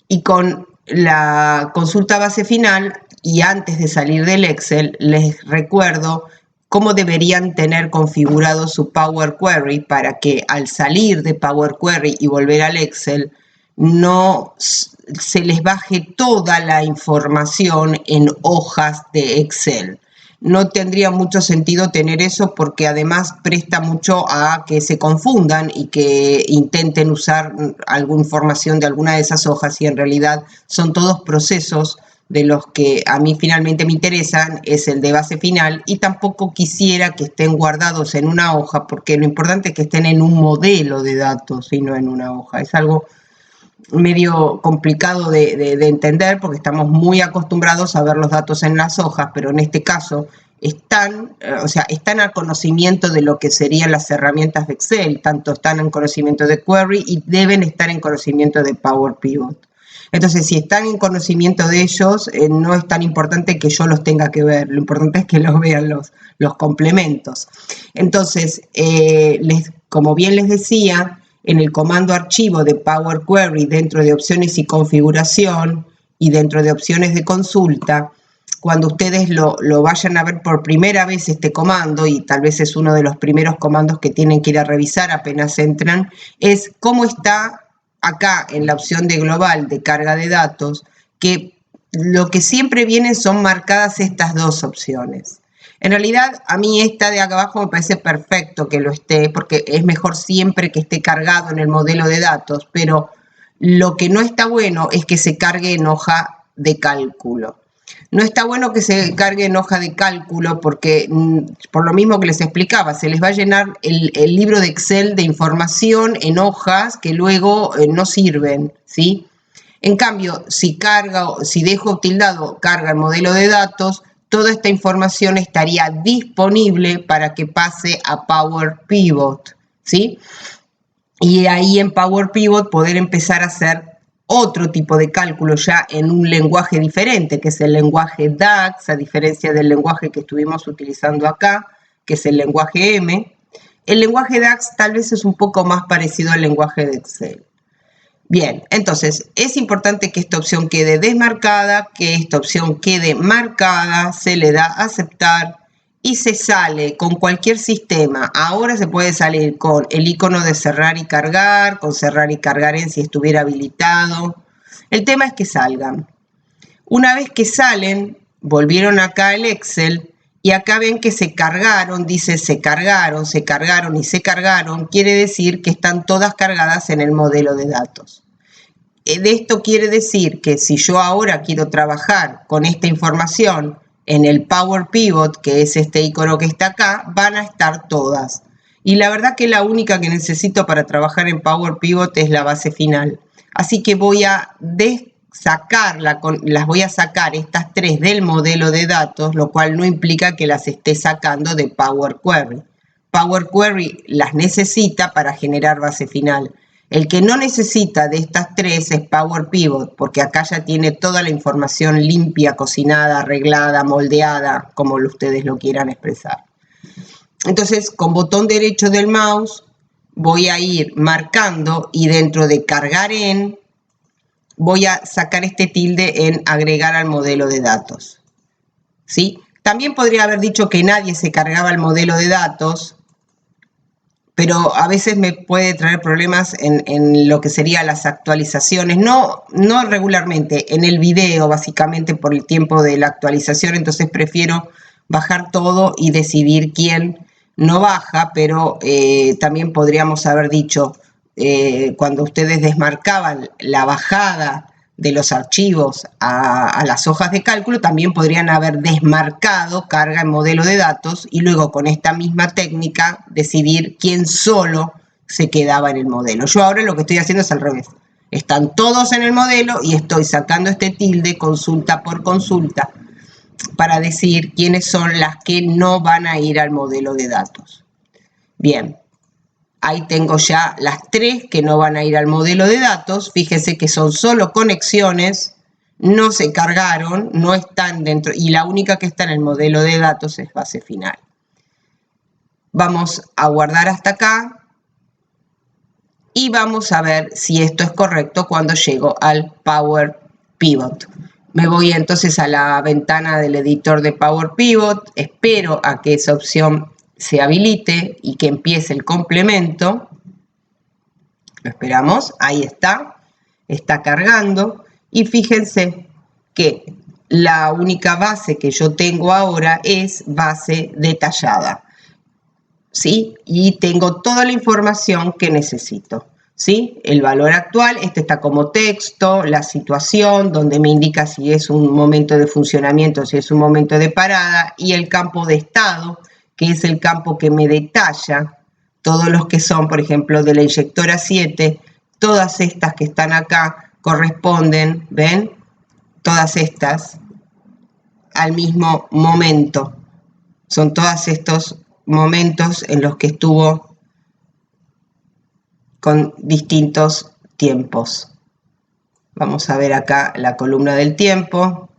y con la consulta base final y antes de salir del Excel les recuerdo cómo deberían tener configurado su Power Query para que al salir de Power Query y volver al Excel no se les baje toda la información en hojas de Excel. No tendría mucho sentido tener eso porque además presta mucho a que se confundan y que intenten usar alguna información de alguna de esas hojas y en realidad son todos procesos de los que a mí finalmente me interesan, es el de base final y tampoco quisiera que estén guardados en una hoja porque lo importante es que estén en un modelo de datos y no en una hoja. Es algo medio complicado de entender porque estamos muy acostumbrados a ver los datos en las hojas, pero en este caso están a conocimiento de lo que serían las herramientas de Excel, tanto están en conocimiento de Query y deben estar en conocimiento de Power Pivot. Entonces, si están en conocimiento de ellos, no es tan importante que yo los tenga que ver, lo importante es que los vean los complementos. Entonces, como bien les decía, en el comando archivo de Power Query, dentro de opciones y configuración y dentro de opciones de consulta, cuando ustedes lo vayan a ver por primera vez este comando, y tal vez es uno de los primeros comandos que tienen que ir a revisar apenas entran, es cómo está acá en la opción de global de carga de datos, que lo que siempre vienen son marcadas estas dos opciones. En realidad, a mí esta de acá abajo me parece perfecto que lo esté, porque es mejor siempre que esté cargado en el modelo de datos, pero lo que no está bueno es que se cargue en hoja de cálculo. No está bueno que se cargue en hoja de cálculo porque, por lo mismo que les explicaba, se les va a llenar el libro de Excel de información en hojas que luego no sirven, ¿sí? En cambio, si dejo tildado carga el modelo de datos, toda esta información estaría disponible para que pase a Power Pivot, ¿sí? Y ahí en Power Pivot poder empezar a hacer otro tipo de cálculo ya en un lenguaje diferente, que es el lenguaje DAX, a diferencia del lenguaje que estuvimos utilizando acá, que es el lenguaje M. El lenguaje DAX tal vez es un poco más parecido al lenguaje de Excel. Bien, entonces es importante que esta opción quede desmarcada, que esta opción quede marcada, se le da a aceptar y se sale con cualquier sistema. Ahora se puede salir con el icono de cerrar y cargar, con cerrar y cargar en si estuviera habilitado. El tema es que salgan. Una vez que salen, volvieron acá al Excel y acá ven que se cargaron, dice se cargaron y se cargaron, quiere decir que están todas cargadas en el modelo de datos. De esto quiere decir que si yo ahora quiero trabajar con esta información en el Power Pivot, que es este icono que está acá, van a estar todas. Y la verdad que la única que necesito para trabajar en Power Pivot es la base final. Así que voy a las voy a sacar estas tres del modelo de datos, lo cual no implica que las esté sacando de Power Query. Power Query las necesita para generar base final. El que no necesita de estas tres es Power Pivot, porque acá ya tiene toda la información limpia, cocinada, arreglada, moldeada, como ustedes lo quieran expresar. Entonces, con botón derecho del mouse, voy a ir marcando y dentro de cargar en, voy a sacar este tilde en agregar al modelo de datos. ¿Sí? También podría haber dicho que nadie se cargaba el modelo de datos, pero a veces me puede traer problemas en lo que serían las actualizaciones, no regularmente, en el video básicamente por el tiempo de la actualización, entonces prefiero bajar todo y decidir quién no baja, pero también podríamos haber dicho, cuando ustedes desmarcaban la bajada de los archivos a las hojas de cálculo, también podrían haber desmarcado carga en modelo de datos y luego con esta misma técnica decidir quién solo se quedaba en el modelo. Yo ahora lo que estoy haciendo es al revés. Están todos en el modelo y estoy sacando este tilde consulta por consulta para decir quiénes son las que no van a ir al modelo de datos. Bien. Ahí tengo ya las tres que no van a ir al modelo de datos. Fíjense que son solo conexiones, no se cargaron, no están dentro, y la única que está en el modelo de datos es base final. Vamos a guardar hasta acá y vamos a ver si esto es correcto cuando llego al Power Pivot. Me voy entonces a la ventana del editor de Power Pivot, espero a que esa opción se habilite y que empiece el complemento. Lo esperamos, ahí está cargando y fíjense que la única base que yo tengo ahora es base detallada, ¿sí? Y tengo toda la información que necesito, ¿sí? El valor actual, este está como texto, la situación, donde me indica si es un momento de funcionamiento, si es un momento de parada, y el campo de estado, que es el campo que me detalla todos los que son, por ejemplo, de la inyectora 7, todas estas que están acá corresponden, ¿ven? Todas estas al mismo momento, Son todos estos momentos en los que estuvo con distintos tiempos. Vamos a ver acá la columna del tiempo.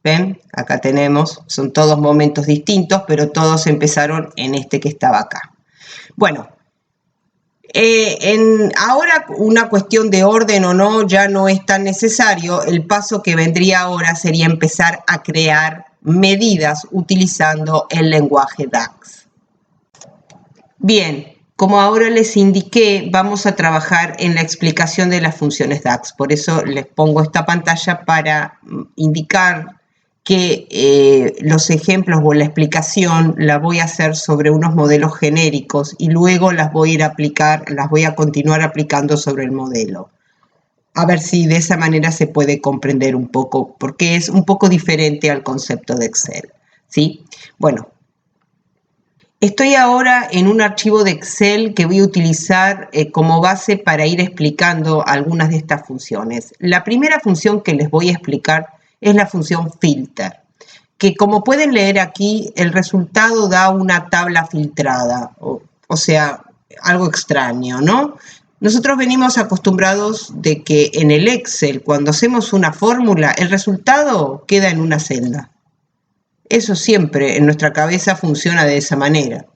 ¿Ven? Acá tenemos, son todos momentos distintos, pero todos empezaron en este que estaba acá. Bueno, ahora una cuestión de orden o no ya no es tan necesario. El paso que vendría ahora sería empezar a crear medidas utilizando el lenguaje DAX. Bien, como ahora les indiqué, vamos a trabajar en la explicación de las funciones DAX. Por eso les pongo esta pantalla para indicar que los ejemplos o la explicación la voy a hacer sobre unos modelos genéricos y luego las voy a ir a aplicar, las voy a continuar aplicando sobre el modelo. A ver si de esa manera se puede comprender un poco, porque es un poco diferente al concepto de Excel, ¿sí? Bueno, estoy ahora en un archivo de Excel que voy a utilizar como base para ir explicando algunas de estas funciones. La primera función que les voy a explicar es la función filter, que como pueden leer aquí, el resultado da una tabla filtrada, o sea, algo extraño, ¿no? Nosotros venimos acostumbrados de que en el Excel, cuando hacemos una fórmula, el resultado queda en una celda. Eso siempre en nuestra cabeza funciona de esa manera.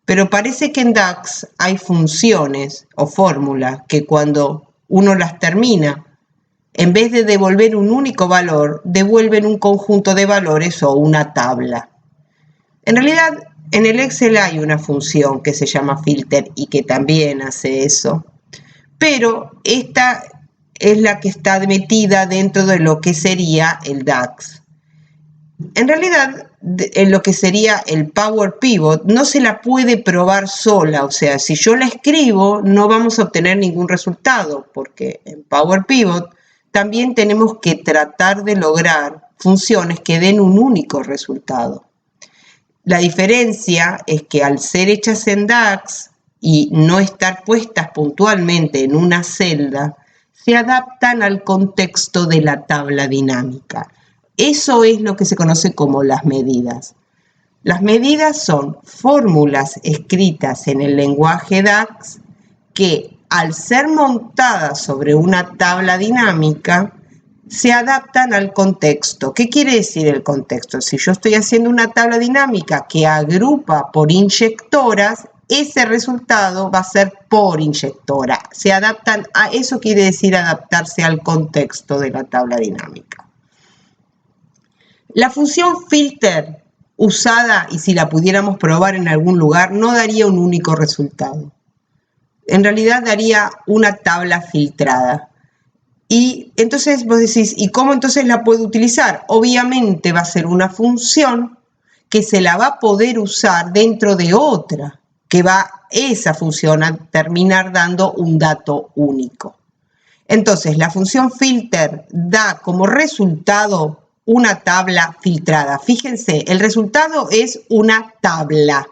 Pero parece que en DAX hay funciones o fórmulas que cuando uno las termina, en vez de devolver un único valor, devuelven un conjunto de valores o una tabla. En realidad, en el Excel hay una función que se llama filter y que también hace eso, pero esta es la que está metida dentro de lo que sería el DAX. En realidad, en lo que sería el Power Pivot, no se la puede probar sola, o sea, si yo la escribo, no vamos a obtener ningún resultado, porque en Power Pivot también tenemos que tratar de lograr funciones que den un único resultado. La diferencia es que al ser hechas en DAX y no estar puestas puntualmente en una celda, se adaptan al contexto de la tabla dinámica. Eso es lo que se conoce como las medidas. Las medidas son fórmulas escritas en el lenguaje DAX que, al ser montadas sobre una tabla dinámica, se adaptan al contexto. ¿Qué quiere decir el contexto? Si yo estoy haciendo una tabla dinámica que agrupa por inyectoras, ese resultado va a ser por inyectora. Se adaptan a eso, quiere decir adaptarse al contexto de la tabla dinámica. La función filter usada, y si la pudiéramos probar en algún lugar, no daría un único resultado. En realidad daría una tabla filtrada. Y entonces vos decís, ¿y cómo entonces la puedo utilizar? Obviamente va a ser una función que se la va a poder usar dentro de otra, que va esa función a terminar dando un dato único. Entonces, la función filter da como resultado una tabla filtrada. Fíjense, el resultado es una tabla.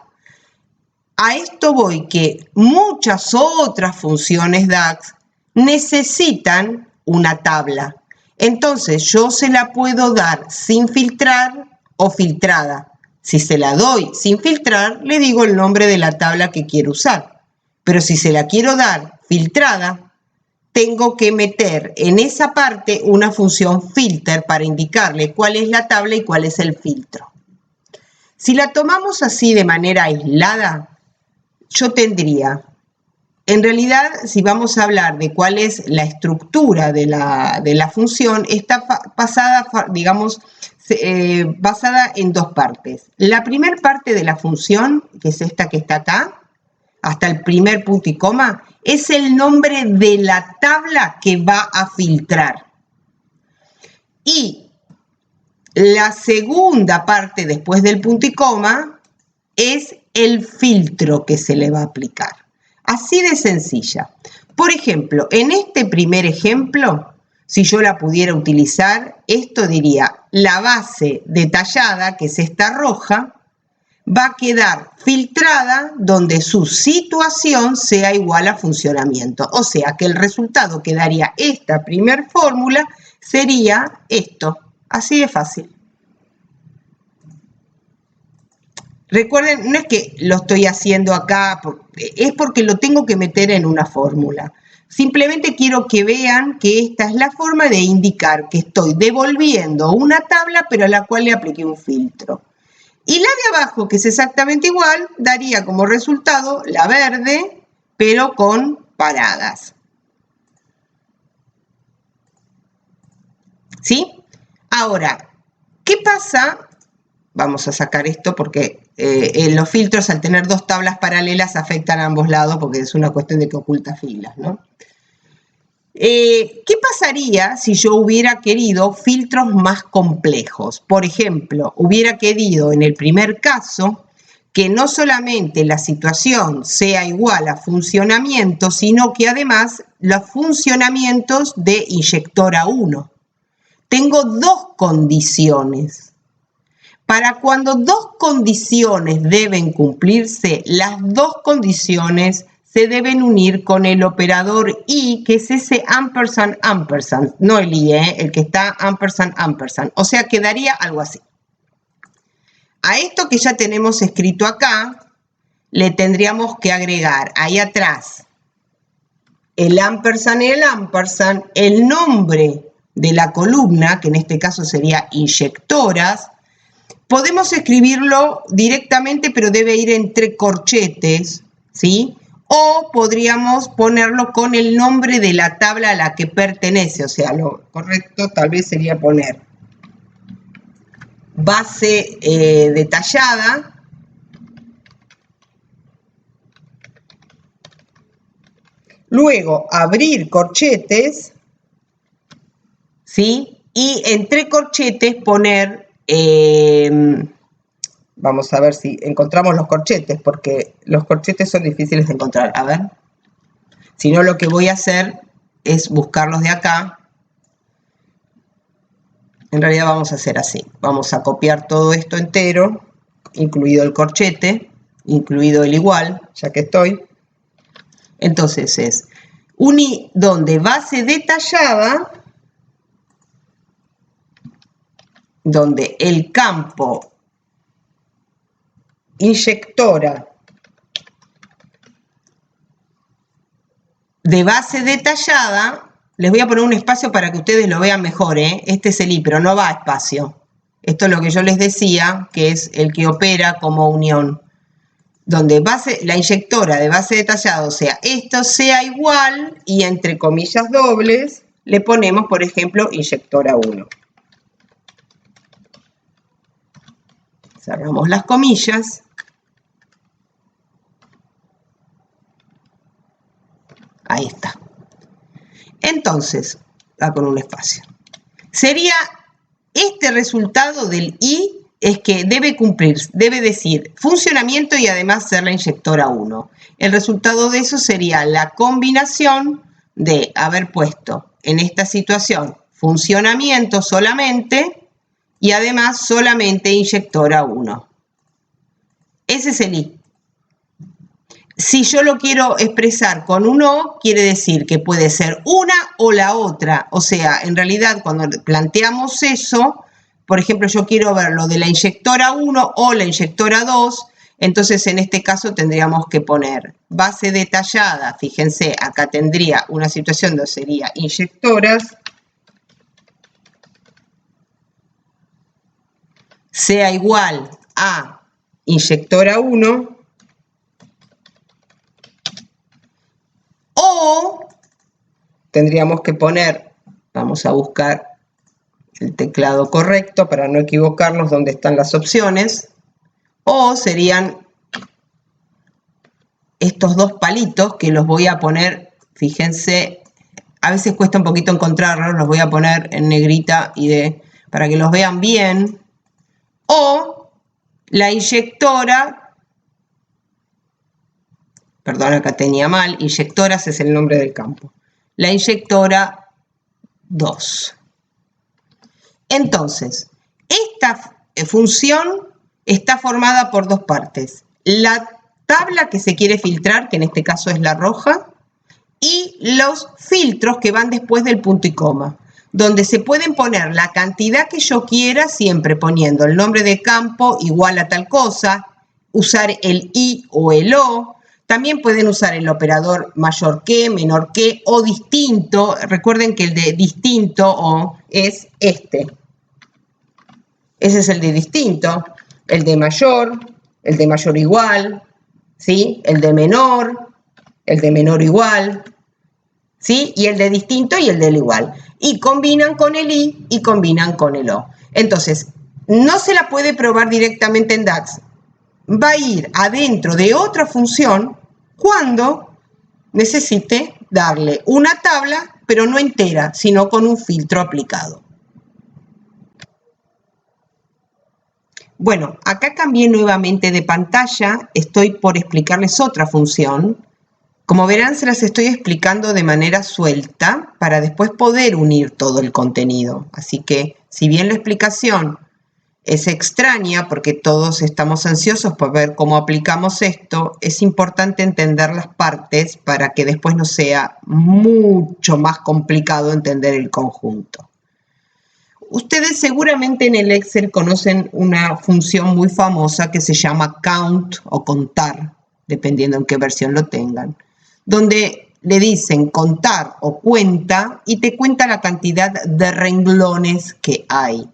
A esto voy que muchas otras funciones DAX necesitan una tabla. Entonces, yo se la puedo dar sin filtrar o filtrada. Si se la doy sin filtrar, le digo el nombre de la tabla que quiero usar. Pero si se la quiero dar filtrada, tengo que meter en esa parte una función filter para indicarle cuál es la tabla y cuál es el filtro. Si la tomamos así de manera aislada, yo tendría, en realidad, si vamos a hablar de cuál es la estructura de la función, está basada, digamos, basada en dos partes. La primera parte de la función, que es esta que está acá, hasta el primer punto y coma, es el nombre de la tabla que va a filtrar. Y la segunda parte después del punto y coma es el filtro que se le va a aplicar. Así de sencilla. Por ejemplo, en este primer ejemplo, si yo la pudiera utilizar, esto diría la base detallada, que es esta roja, va a quedar filtrada donde su situación sea igual a funcionamiento. O sea que el resultado que daría esta primer fórmula sería esto. Así de fácil. Recuerden, no es que lo estoy haciendo acá, es porque lo tengo que meter en una fórmula. Simplemente quiero que vean que esta es la forma de indicar que estoy devolviendo una tabla, pero a la cual le apliqué un filtro. Y la de abajo, que es exactamente igual, daría como resultado la verde, pero con paradas. ¿Sí? Ahora, ¿qué pasa? Vamos a sacar esto porque los filtros al tener dos tablas paralelas afectan a ambos lados porque es una cuestión de que oculta filas, ¿no? ¿Qué pasaría si yo hubiera querido filtros más complejos? Por ejemplo, hubiera querido en el primer caso que no solamente la situación sea igual a funcionamiento, sino que además los funcionamientos de inyectora 1. Tengo dos condiciones. Para cuando dos condiciones deben cumplirse, las dos condiciones se deben unir con el operador y, que es ese ampersand, ampersand, no el y, el que está ampersand, ampersand. O sea, quedaría algo así. A esto que ya tenemos escrito acá, le tendríamos que agregar ahí atrás el ampersand y el ampersand, el nombre de la columna, que en este caso sería inyectoras. Podemos escribirlo directamente, pero debe ir entre corchetes, ¿sí? O podríamos ponerlo con el nombre de la tabla a la que pertenece. O sea, lo correcto tal vez sería poner base detallada. Luego, abrir corchetes, ¿sí? Y entre corchetes poner... vamos a ver si encontramos los corchetes, porque los corchetes son difíciles de encontrar. A ver. Si no, lo que voy a hacer es buscarlos de acá. En realidad vamos a hacer así. Vamos a copiar todo esto entero, incluido el corchete, incluido el igual, ya que estoy. Entonces es donde base detallada, donde el campo inyectora de base detallada, les voy a poner un espacio para que ustedes lo vean mejor, ¿eh? Este es el I, pero no va a espacio. Esto es lo que yo les decía, que es el que opera como unión. Donde la inyectora de base detallada, o sea, esto sea igual, y entre comillas dobles, le ponemos, por ejemplo, inyectora 1. Cerramos las comillas. Ahí está. Entonces, va con un espacio. Sería este resultado del I, es que debe cumplir, debe decir funcionamiento y además ser la inyectora 1. El resultado de eso sería la combinación de haber puesto en esta situación funcionamiento solamente y además solamente inyectora 1. Ese es el I. Si yo lo quiero expresar con un O, quiere decir que puede ser una o la otra. O sea, en realidad cuando planteamos eso, por ejemplo, yo quiero ver lo de la inyectora 1 o la inyectora 2, entonces en este caso tendríamos que poner base detallada. Fíjense, acá tendría una situación donde sería inyectoras, sea igual a inyectora 1, o tendríamos que poner, vamos a buscar el teclado correcto para no equivocarnos dónde están las opciones, o serían estos dos palitos que los voy a poner, fíjense, a veces cuesta un poquito encontrarlos, los voy a poner en negrita para que los vean bien, o la inyectora, perdón, acá tenía mal, inyectoras es el nombre del campo, la inyectora 2. Entonces, esta función está formada por dos partes. La tabla que se quiere filtrar, que en este caso es la roja, y los filtros que van después del punto y coma, donde se pueden poner la cantidad que yo quiera, siempre poniendo el nombre de campo igual a tal cosa, usar el y o el o. También pueden usar el operador mayor que, menor que o distinto. Recuerden que el de distinto o es este. Ese es el de distinto. El de mayor igual, ¿sí? El de menor igual, ¿sí? Y el de distinto y el del igual. Y combinan con el y combinan con el o. Entonces, no se la puede probar directamente en DAX. Va a ir adentro de otra función cuando necesite darle una tabla, pero no entera, sino con un filtro aplicado. Bueno, acá cambié nuevamente de pantalla, estoy por explicarles otra función. Como verán, se las estoy explicando de manera suelta para después poder unir todo el contenido. Así que, si bien la explicación es extraña porque todos estamos ansiosos por ver cómo aplicamos esto, es importante entender las partes para que después no sea mucho más complicado entender el conjunto. Ustedes seguramente en el Excel conocen una función muy famosa que se llama count o contar, dependiendo en qué versión lo tengan, donde le dicen contar o cuenta y te cuenta la cantidad de renglones que hay.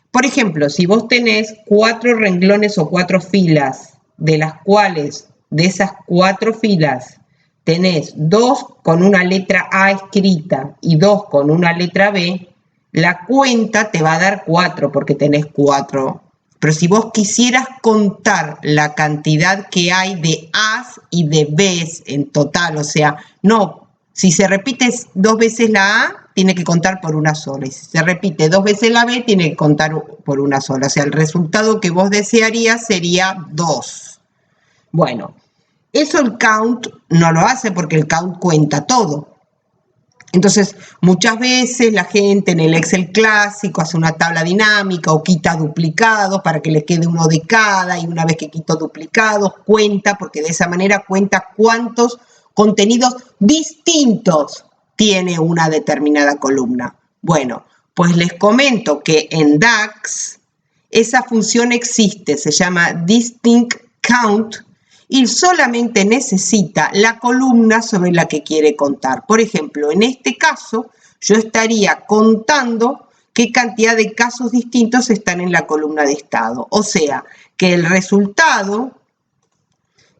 Por ejemplo, si vos tenés 4 renglones o 4 filas, de las cuales de esas 4 filas tenés 2 con una letra A escrita y 2 con una letra B, la cuenta te va a dar 4 porque tenés 4. Pero si vos quisieras contar la cantidad que hay de A's y de B's en total, o sea, no, si se repite 2 veces la A, tiene que contar por una sola. Y si se repite 2 veces la B, tiene que contar por una sola. O sea, el resultado que vos desearías sería 2. Bueno, eso el count no lo hace porque el count cuenta todo. Entonces, muchas veces la gente en el Excel clásico hace una tabla dinámica o quita duplicados para que le quede uno de cada, y una vez que quitó duplicados cuenta, porque de esa manera cuenta cuántos contenidos distintos tiene una determinada columna. Bueno, pues les comento que en DAX esa función existe, se llama distinct count, y solamente necesita la columna sobre la que quiere contar. Por ejemplo, en este caso, yo estaría contando qué cantidad de casos distintos están en la columna de estado. O sea, que el resultado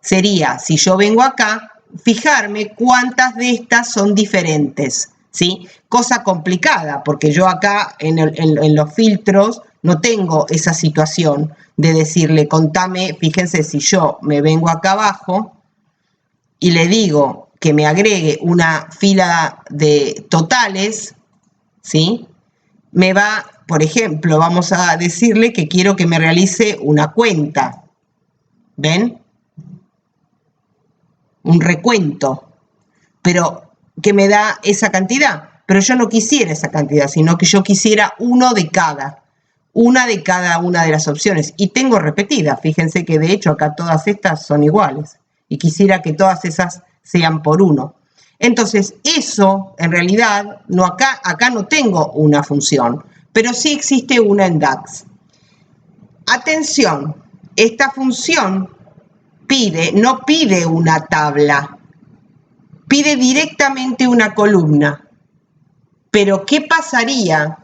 sería, si yo vengo acá, fijarme cuántas de estas son diferentes, ¿sí? Cosa complicada, porque yo acá en los filtros no tengo esa situación de decirle, contame, fíjense, si yo me vengo acá abajo y le digo que me agregue una fila de totales, ¿sí? Me va, por ejemplo, vamos a decirle que quiero que me realice una cuenta, ¿ven? Un recuento, pero que me da esa cantidad. Pero yo no quisiera esa cantidad, sino que yo quisiera una de cada una de las opciones. Y tengo repetidas, fíjense que de hecho acá todas estas son iguales. Y quisiera que todas esas sean por 1. Entonces, eso en realidad, acá no tengo una función, pero sí existe una en DAX. Atención, esta función no pide una tabla, pide directamente una columna. Pero, ¿qué pasaría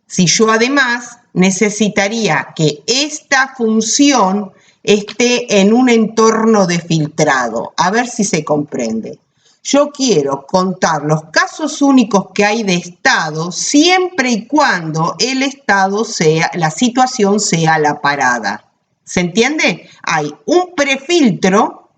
si yo además necesitaría que esta función esté en un entorno de filtrado? A ver si se comprende. Yo quiero contar los casos únicos que hay de estado siempre y cuando el estado la situación sea la parada. ¿Se entiende? Hay un prefiltro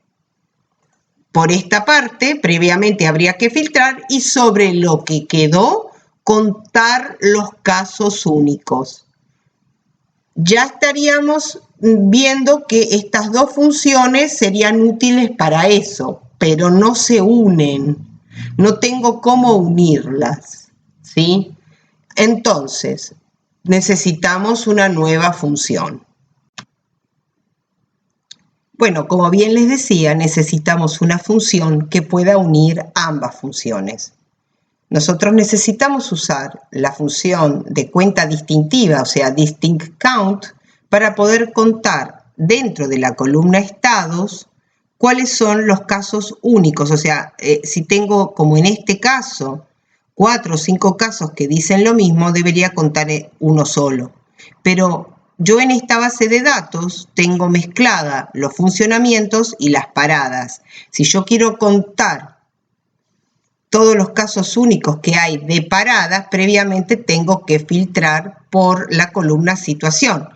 por esta parte, previamente habría que filtrar y sobre lo que quedó contar los casos únicos. Ya estaríamos viendo que estas dos funciones serían útiles para eso, pero no se unen. No tengo cómo unirlas, ¿sí? Entonces, necesitamos una nueva función. Bueno, como bien les decía, necesitamos una función que pueda unir ambas funciones. Nosotros necesitamos usar la función de cuenta distintiva, o sea, distinct count, para poder contar dentro de la columna estados cuáles son los casos únicos. O sea, si tengo, como en este caso, 4 o 5 casos que dicen lo mismo, debería contar uno solo. Pero yo en esta base de datos tengo mezclada los funcionamientos y las paradas. Si yo quiero contar todos los casos únicos que hay de paradas, previamente tengo que filtrar por la columna situación.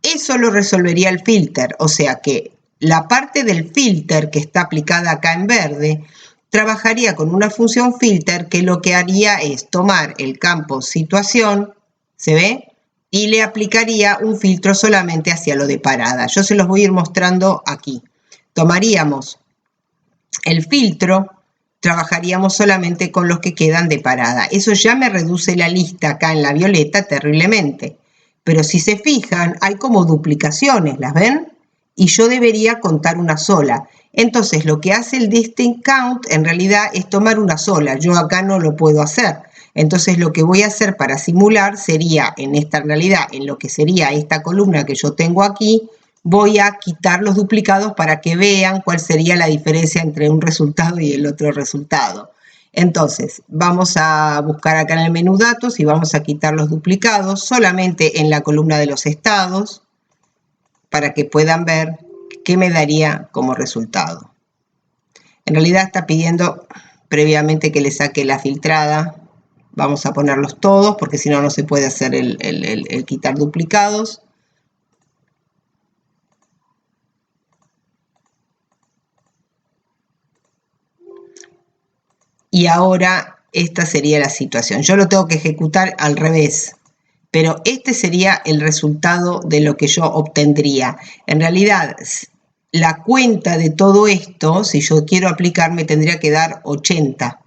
Eso lo resolvería el filter, o sea que la parte del filter que está aplicada acá en verde trabajaría con una función filter que lo que haría es tomar el campo situación, ¿se ve? Y le aplicaría un filtro solamente hacia lo de parada. Yo se los voy a ir mostrando aquí. Tomaríamos el filtro, trabajaríamos solamente con los que quedan de parada. Eso ya me reduce la lista acá en la violeta terriblemente. Pero si se fijan, hay como duplicaciones, ¿las ven? Y yo debería contar una sola. Entonces, lo que hace el distinct count en realidad es tomar una sola. Yo acá no lo puedo hacer. Entonces, lo que voy a hacer para simular sería, en esta realidad, en lo que sería esta columna que yo tengo aquí, voy a quitar los duplicados para que vean cuál sería la diferencia entre un resultado y el otro resultado. Entonces, vamos a buscar acá en el menú datos y vamos a quitar los duplicados solamente en la columna de los estados para que puedan ver qué me daría como resultado. En realidad está pidiendo previamente que le saque la filtrada. Vamos a ponerlos todos porque si no, no se puede hacer el quitar duplicados. Y ahora esta sería la situación. Yo lo tengo que ejecutar al revés, pero este sería el resultado de lo que yo obtendría. En realidad, la cuenta de todo esto, si yo quiero aplicar, me tendría que dar 80,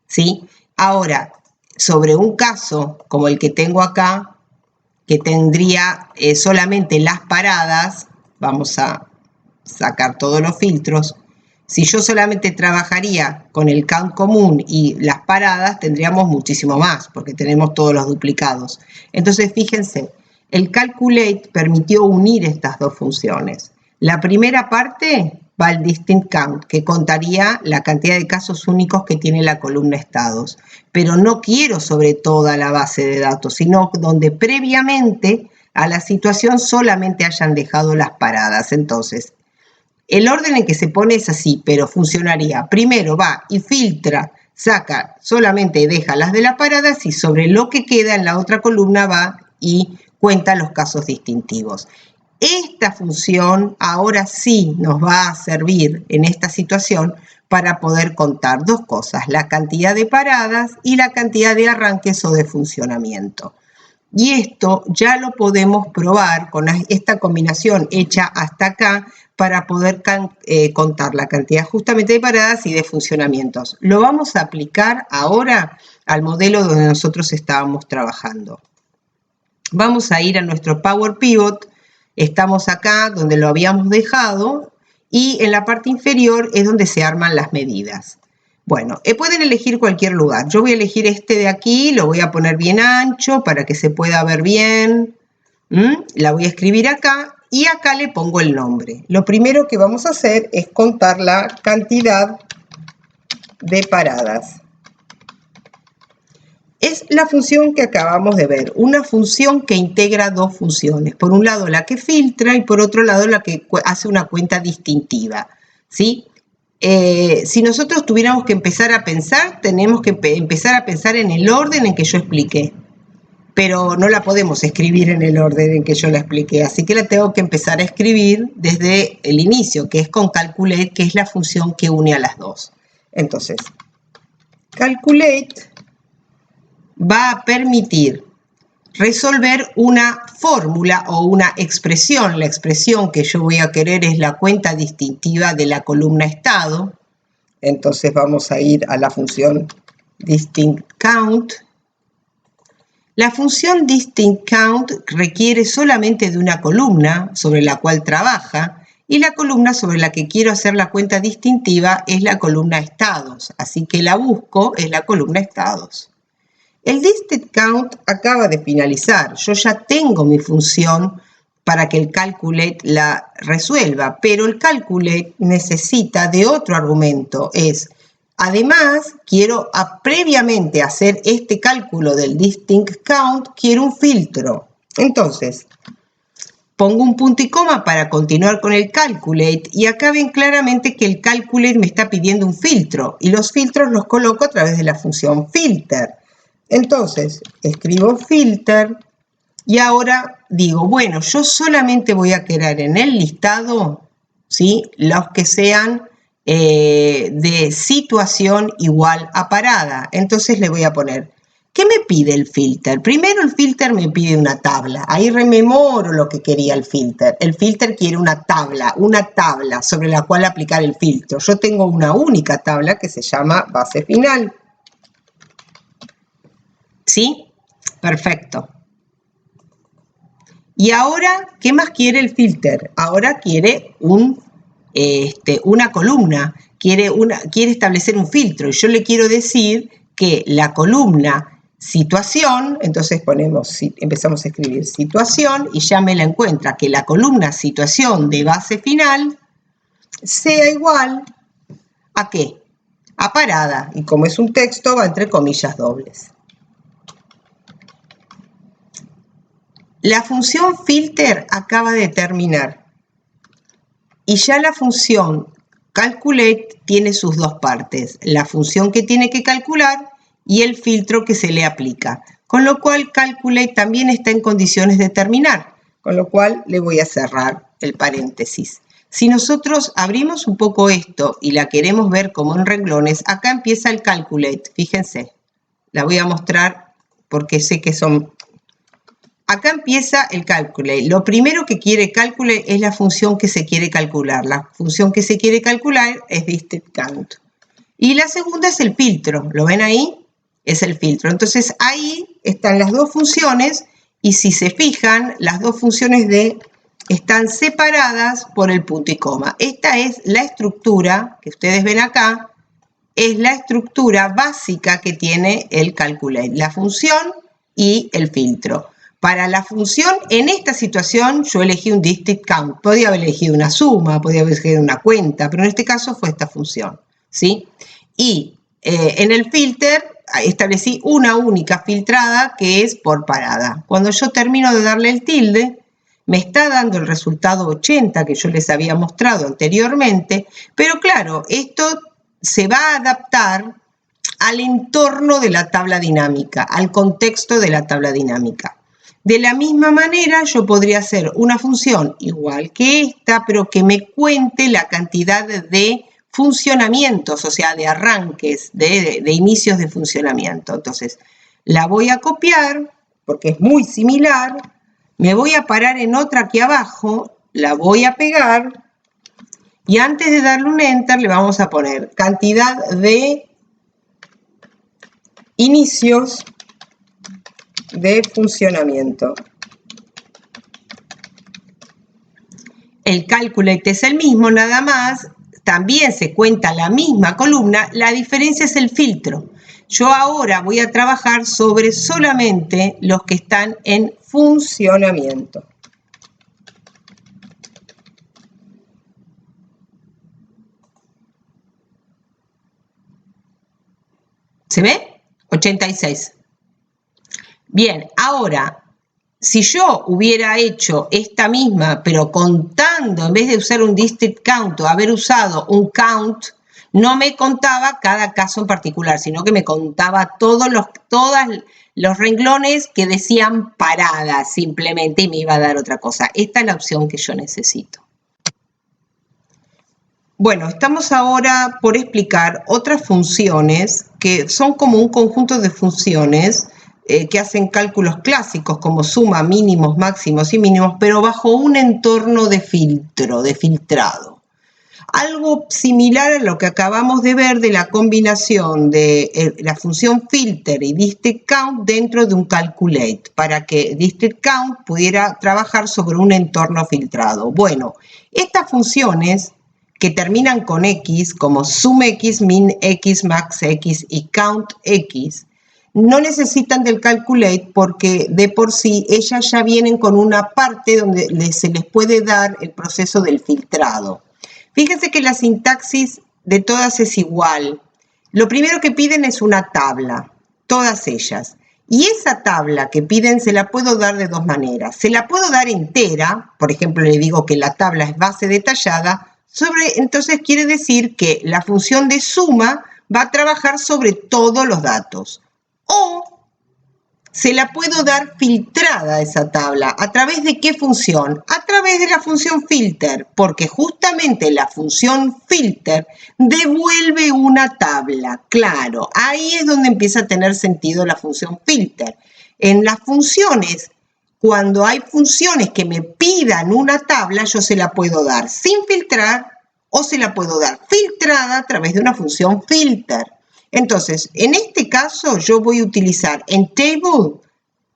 ¿sí? Ahora, sobre un caso como el que tengo acá, que tendría solamente las paradas, vamos a sacar todos los filtros. Si yo solamente trabajaría con el count común y las paradas, tendríamos muchísimo más, porque tenemos todos los duplicados. Entonces, fíjense, el calculate permitió unir estas dos funciones. La primera parte va al distinct count, que contaría la cantidad de casos únicos que tiene la columna estados. Pero no quiero sobre toda la base de datos, sino donde previamente a la situación solamente hayan dejado las paradas. Entonces, el orden en que se pone es así, pero funcionaría. Primero va y filtra, saca, solamente deja las de las paradas y sobre lo que queda en la otra columna va y cuenta los casos distintivos. Esta función ahora sí nos va a servir en esta situación para poder contar dos cosas, la cantidad de paradas y la cantidad de arranques o de funcionamiento. Y esto ya lo podemos probar con esta combinación hecha hasta acá para poder contar la cantidad justamente de paradas y de funcionamientos. Lo vamos a aplicar ahora al modelo donde nosotros estábamos trabajando. Vamos a ir a nuestro Power Pivot. Estamos acá donde lo habíamos dejado y en la parte inferior es donde se arman las medidas. Bueno, pueden elegir cualquier lugar. Yo voy a elegir este de aquí, lo voy a poner bien ancho para que se pueda ver bien. La voy a escribir acá y acá le pongo el nombre. Lo primero que vamos a hacer es contar la cantidad de paradas. Es la función que acabamos de ver, una función que integra dos funciones. Por un lado la que filtra y por otro lado la que hace una cuenta distintiva, ¿sí? Si nosotros tuviéramos que empezar a pensar, tenemos que empezar a pensar en el orden en que yo expliqué. Pero no la podemos escribir en el orden en que yo la expliqué, así que la tengo que empezar a escribir desde el inicio, que es con calculate, que es la función que une a las dos. Entonces, calculate va a permitir resolver una fórmula o una expresión. La expresión que yo voy a querer es la cuenta distintiva de la columna estado. Entonces vamos a ir a la función distinct count. La función distinct count requiere solamente de una columna sobre la cual trabaja y la columna sobre la que quiero hacer la cuenta distintiva es la columna estados. Así que la busco en la columna estados. El distinct count acaba de finalizar. Yo ya tengo mi función para que el calculate la resuelva, pero el calculate necesita de otro argumento, además, quiero previamente hacer este cálculo del distinct count, quiero un filtro. Entonces, pongo un punto y coma para continuar con el calculate y acá ven claramente que el calculate me está pidiendo un filtro y los filtros los coloco a través de la función filter. Entonces, escribo filter y ahora digo, bueno, yo solamente voy a querer en el listado, ¿sí?, los que sean de situación igual a parada. Entonces le voy a poner, ¿qué me pide el filter? Primero el filter me pide una tabla. Ahí rememoro lo que quería el filter. El filter quiere una tabla sobre la cual aplicar el filtro. Yo tengo una única tabla que se llama base final. ¿Sí? Perfecto. Y ahora, ¿qué más quiere el filter? Ahora quiere una columna, quiere establecer un filtro. Y yo le quiero decir que la columna situación, entonces empezamos a escribir situación y ya me la encuentra, que la columna situación de base final sea igual ¿a qué? A parada. Y como es un texto, va entre comillas dobles. La función filter acaba de terminar y ya la función calculate tiene sus dos partes, la función que tiene que calcular y el filtro que se le aplica, con lo cual calculate también está en condiciones de terminar, con lo cual le voy a cerrar el paréntesis. Si nosotros abrimos un poco esto y la queremos ver como en renglones, acá empieza el calculate, fíjense, la voy a mostrar porque sé que son... Acá empieza el calculate. Lo primero que quiere calculate es la función que se quiere calcular. La función que se quiere calcular es distinct count. Y la segunda es el filtro. ¿Lo ven ahí? Es el filtro. Entonces ahí están las dos funciones y si se fijan, las dos funciones están separadas por el punto y coma. Esta es la estructura que ustedes ven acá. Es la estructura básica que tiene el calculate. La función y el filtro. Para la función, en esta situación, yo elegí un distinct count. Podía haber elegido una suma, podía haber elegido una cuenta, pero en este caso fue esta función, ¿sí? Y en el filter establecí una única filtrada que es por parada. Cuando yo termino de darle el tilde, me está dando el resultado 80 que yo les había mostrado anteriormente, pero claro, esto se va a adaptar al entorno de la tabla dinámica, al contexto de la tabla dinámica. De la misma manera, yo podría hacer una función igual que esta, pero que me cuente la cantidad de funcionamientos, o sea, de arranques, de inicios de funcionamiento. Entonces, la voy a copiar, porque es muy similar, me voy a parar en otra aquí abajo, la voy a pegar, y antes de darle un Enter, le vamos a poner cantidad de inicios de funcionamiento. El calculate es el mismo, nada más, también se cuenta la misma columna, la diferencia es el filtro. Yo ahora voy a trabajar sobre solamente los que están en funcionamiento. ¿Se ve? 86. Bien, ahora, si yo hubiera hecho esta misma, pero contando, en vez de usar un distinct count o haber usado un count, no me contaba cada caso en particular, sino que me contaba todos los renglones que decían parada simplemente y me iba a dar otra cosa. Esta es la opción que yo necesito. Bueno, estamos ahora por explicar otras funciones que son como un conjunto de funciones que hacen cálculos clásicos como suma, mínimos, máximos y mínimos, pero bajo un entorno de filtro, de filtrado. Algo similar a lo que acabamos de ver de la combinación de la función filter y distinct count dentro de un calculate, para que distinct count pudiera trabajar sobre un entorno filtrado. Bueno, estas funciones que terminan con X, como sumX, minX, maxX y countX, no necesitan del Calculate porque de por sí ellas ya vienen con una parte donde se les puede dar el proceso del filtrado. Fíjense que la sintaxis de todas es igual. Lo primero que piden es una tabla, todas ellas. Y esa tabla que piden se la puedo dar de dos maneras. Se la puedo dar entera, por ejemplo, le digo que la tabla es base detallada, entonces quiere decir que la función de suma va a trabajar sobre todos los datos. O se la puedo dar filtrada esa tabla. ¿A través de qué función? A través de la función filter, porque justamente la función filter devuelve una tabla. Claro, ahí es donde empieza a tener sentido la función filter. En las funciones, cuando hay funciones que me pidan una tabla, yo se la puedo dar sin filtrar o se la puedo dar filtrada a través de una función filter. Entonces, en este caso yo voy a utilizar en table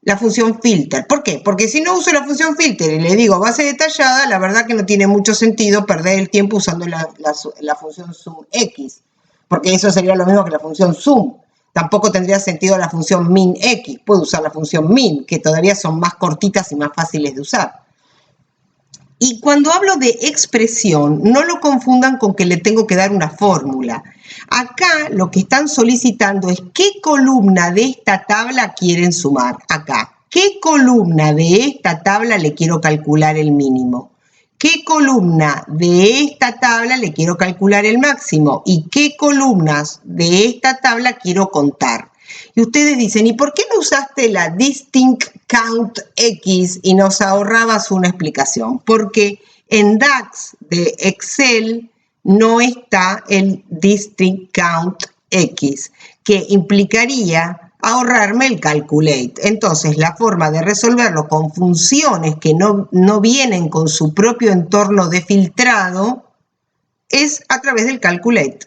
la función filter. ¿Por qué? Porque si no uso la función filter y le digo base detallada, la verdad que no tiene mucho sentido perder el tiempo usando la función sumx, porque eso sería lo mismo que la función sum. Tampoco tendría sentido la función minx. Puedo usar la función min, que todavía son más cortitas y más fáciles de usar. Y cuando hablo de expresión, no lo confundan con que le tengo que dar una fórmula. Acá lo que están solicitando es qué columna de esta tabla quieren sumar. Acá, ¿qué columna de esta tabla le quiero calcular el mínimo? ¿Qué columna de esta tabla le quiero calcular el máximo? ¿Y qué columnas de esta tabla quiero contar? Y ustedes dicen, ¿y por qué no usaste la distinct count X y nos ahorrabas una explicación? Porque en DAX de Excel no está el distinct count X, que implicaría ahorrarme el calculate. Entonces, la forma de resolverlo con funciones que no vienen con su propio entorno de filtrado es a través del calculate.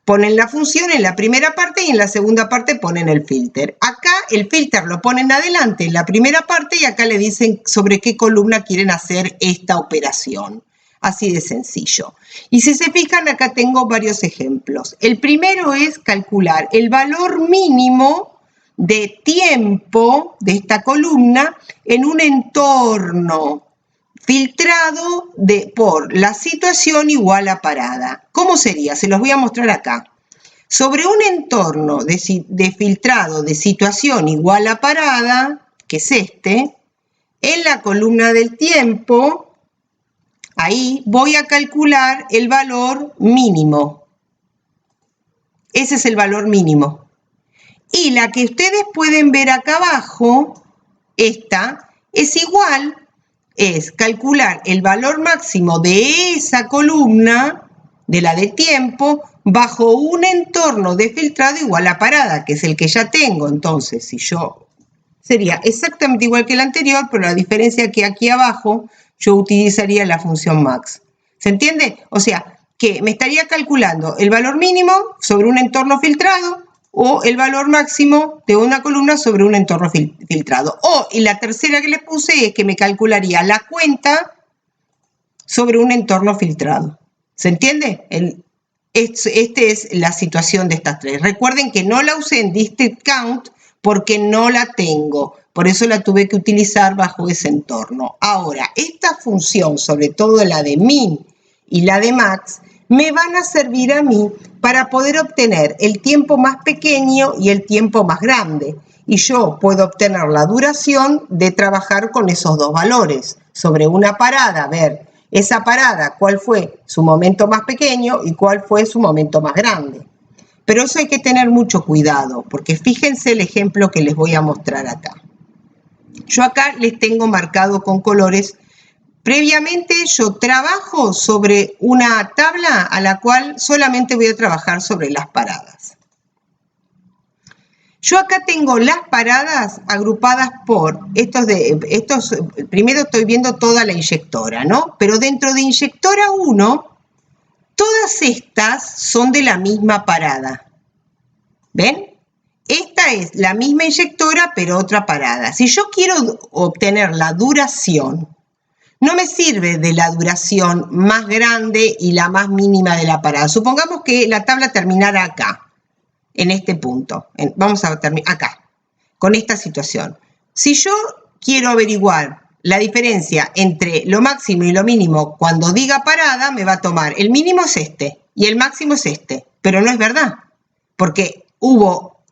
Ponen la función en la primera parte y en la segunda parte ponen el filter. Acá el filter lo ponen adelante en la primera parte y acá le dicen sobre qué columna quieren hacer esta operación. Así de sencillo. Y si se fijan, acá tengo varios ejemplos. El primero es calcular el valor mínimo de tiempo de esta columna en un entorno filtrado por la situación igual a parada. ¿Cómo sería? Se los voy a mostrar acá. Sobre un entorno de filtrado de situación igual a parada, que es este, en la columna del tiempo, ahí voy a calcular el valor mínimo. Ese es el valor mínimo. Y la que ustedes pueden ver acá abajo, esta, es igual, es calcular el valor máximo de esa columna, de la de tiempo, bajo un entorno de filtrado igual a parada, que es el que ya tengo. Entonces, si yo sería exactamente igual que el anterior, pero la diferencia es que aquí abajo yo utilizaría la función max. ¿Se entiende? O sea, que me estaría calculando el valor mínimo sobre un entorno filtrado o el valor máximo de una columna sobre un entorno filtrado. Y la tercera que les puse es que me calcularía la cuenta sobre un entorno filtrado. ¿Se entiende? Esta es la situación de estas tres. Recuerden que no la usé en distinct count porque no la tengo. Por eso la tuve que utilizar bajo ese entorno. Ahora, esta función, sobre todo la de min y la de max, me van a servir a mí para poder obtener el tiempo más pequeño y el tiempo más grande. Y yo puedo obtener la duración de trabajar con esos dos valores. Sobre una parada, ver esa parada, cuál fue su momento más pequeño y cuál fue su momento más grande. Pero eso hay que tener mucho cuidado, porque fíjense el ejemplo que les voy a mostrar acá. Yo acá les tengo marcado con colores. Previamente yo trabajo sobre una tabla a la cual solamente voy a trabajar sobre las paradas. Yo acá tengo las paradas agrupadas por primero estoy viendo toda la inyectora, ¿no? Pero dentro de inyectora 1, todas estas son de la misma parada. ¿Ven? Esta es la misma inyectora, pero otra parada. Si yo quiero obtener la duración, no me sirve de la duración más grande y la más mínima de la parada. Supongamos que la tabla terminara acá, en este punto. Vamos a terminar acá. con esta situación. Si yo quiero averiguar la diferencia entre lo máximo y lo mínimo cuando diga parada, me va a tomar el mínimo es este y el máximo es este, pero no es verdad, porque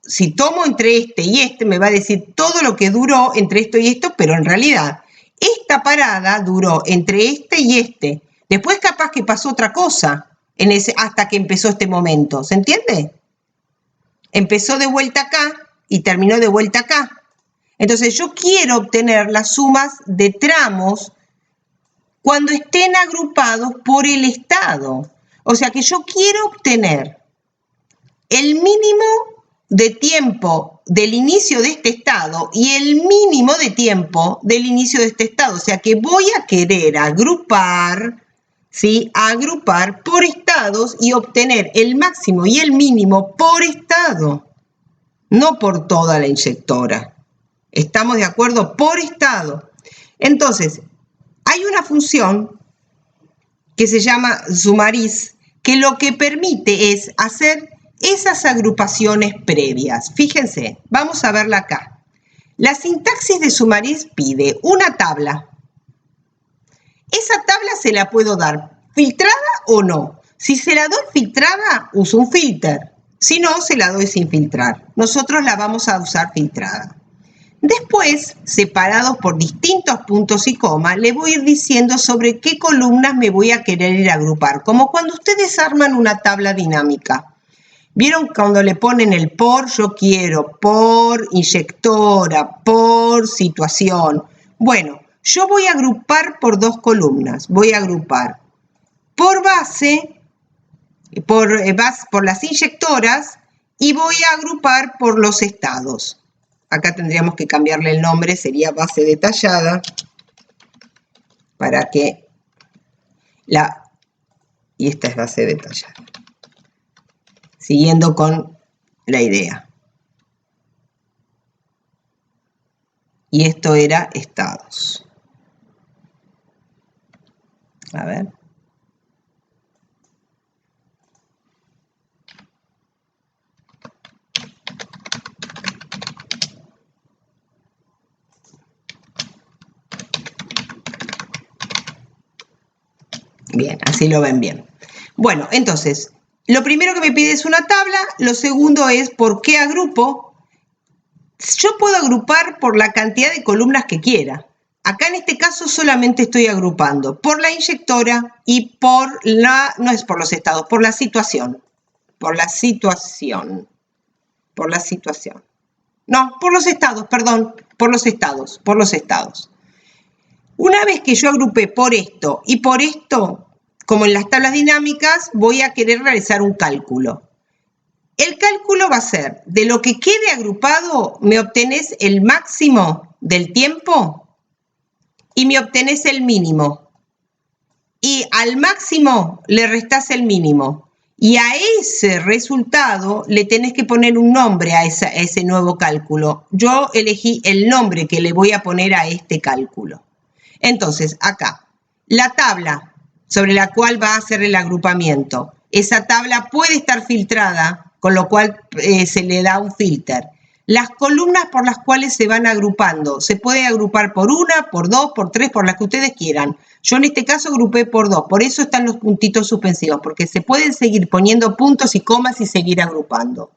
si tomo entre este y este, me va a decir todo lo que duró entre esto y esto, pero en realidad esta parada duró entre este y este. Después capaz que pasó otra cosa hasta que empezó este momento, ¿se entiende? Empezó de vuelta acá y terminó de vuelta acá. Entonces yo quiero obtener las sumas de tramos cuando estén agrupados por el estado. O sea que yo quiero obtener el mínimo de tiempo del inicio de este estado y el mínimo de tiempo del inicio de este estado. O sea que voy a querer agrupar, ¿sí? Agrupar por estados y obtener el máximo y el mínimo por estado, no por toda la inyectora. ¿Estamos de acuerdo? Por estado. Entonces, hay una función que se llama Sumariz, que lo que permite es hacer esas agrupaciones previas. Fíjense, vamos a verla acá. La sintaxis de Sumariz pide una tabla. Esa tabla se la puedo dar filtrada o no. Si se la doy filtrada, uso un filter. Si no, se la doy sin filtrar. Nosotros la vamos a usar filtrada. Después, separados por distintos puntos y comas, le voy a ir diciendo sobre qué columnas me voy a querer ir a agrupar, como cuando ustedes arman una tabla dinámica. ¿Vieron cuando le ponen el por? Yo quiero por inyectora, por situación. Bueno, yo voy a agrupar por dos columnas. Voy a agrupar por base, por las inyectoras, y voy a agrupar por los estados. Acá tendríamos que cambiarle el nombre, sería base detallada, para que y esta es base detallada. Siguiendo con la idea. Y esto era estados. A ver. Bien, así lo ven bien. Bueno, entonces, lo primero que me pide es una tabla, lo segundo es por qué agrupo. Yo puedo agrupar por la cantidad de columnas que quiera. Acá en este caso solamente estoy agrupando por la inyectora y no es por los estados, por la situación. Por la situación. No, por los estados, perdón, por los estados. Una vez que yo agrupé por esto y por esto, como en las tablas dinámicas, voy a querer realizar un cálculo. El cálculo va a ser, de lo que quede agrupado, me obtenés el máximo del tiempo y me obtenés el mínimo. Y al máximo le restás el mínimo. Y a ese resultado le tenés que poner un nombre a ese nuevo cálculo. Yo elegí el nombre que le voy a poner a este cálculo. Entonces, acá, la tabla sobre la cual va a hacer el agrupamiento. Esa tabla puede estar filtrada, con lo cual se le da un filter. Las columnas por las cuales se van agrupando, se puede agrupar por una, por dos, por tres, por las que ustedes quieran. Yo en este caso agrupé por dos, por eso están los puntitos suspensivos, porque se pueden seguir poniendo puntos y comas y seguir agrupando.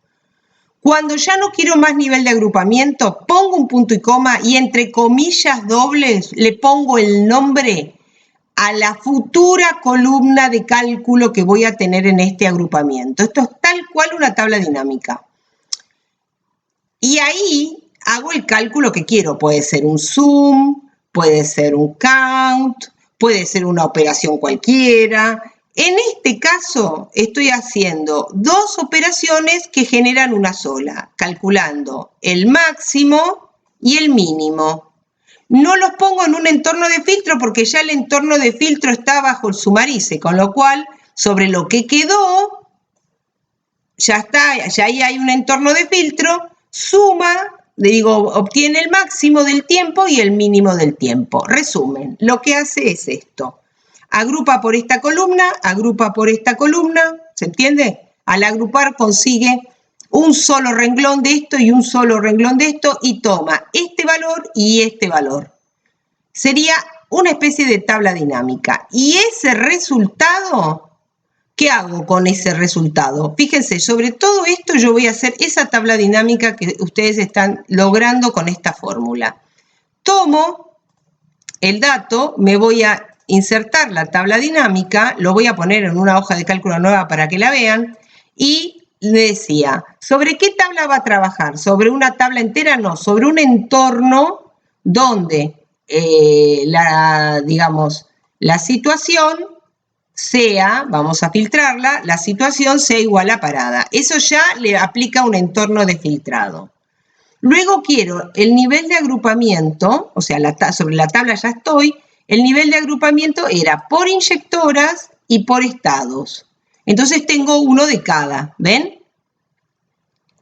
Cuando ya no quiero más nivel de agrupamiento, pongo un punto y coma y entre comillas dobles le pongo el nombre a la futura columna de cálculo que voy a tener en este agrupamiento. Esto es tal cual una tabla dinámica. Y ahí hago el cálculo que quiero. Puede ser un sum, puede ser un count, puede ser una operación cualquiera. En este caso estoy haciendo dos operaciones que generan una sola, calculando el máximo y el mínimo. No los pongo en un entorno de filtro porque ya el entorno de filtro está bajo el Sumarice, con lo cual sobre lo que quedó, ya está, ya ahí hay un entorno de filtro, suma, le digo, obtiene el máximo del tiempo y el mínimo del tiempo. Resumen, lo que hace es esto. Agrupa por esta columna, agrupa por esta columna, ¿se entiende? Al agrupar consigue un solo renglón de esto y un solo renglón de esto y toma este valor y este valor. Sería una especie de tabla dinámica. Y ese resultado, ¿qué hago con ese resultado? Fíjense, sobre todo esto yo voy a hacer esa tabla dinámica que ustedes están logrando con esta fórmula. Tomo el dato, me voy a insertar la tabla dinámica, lo voy a poner en una hoja de cálculo nueva para que la vean, y le decía, ¿sobre qué tabla va a trabajar? ¿Sobre una tabla entera? No, sobre un entorno donde digamos, la situación sea, vamos a filtrarla, la situación sea igual a parada. Eso ya le aplica un entorno de filtrado. Luego quiero el nivel de agrupamiento, o sea, sobre la tabla ya estoy, el nivel de agrupamiento era por inyectoras y por estados. Entonces tengo uno de cada, ¿ven?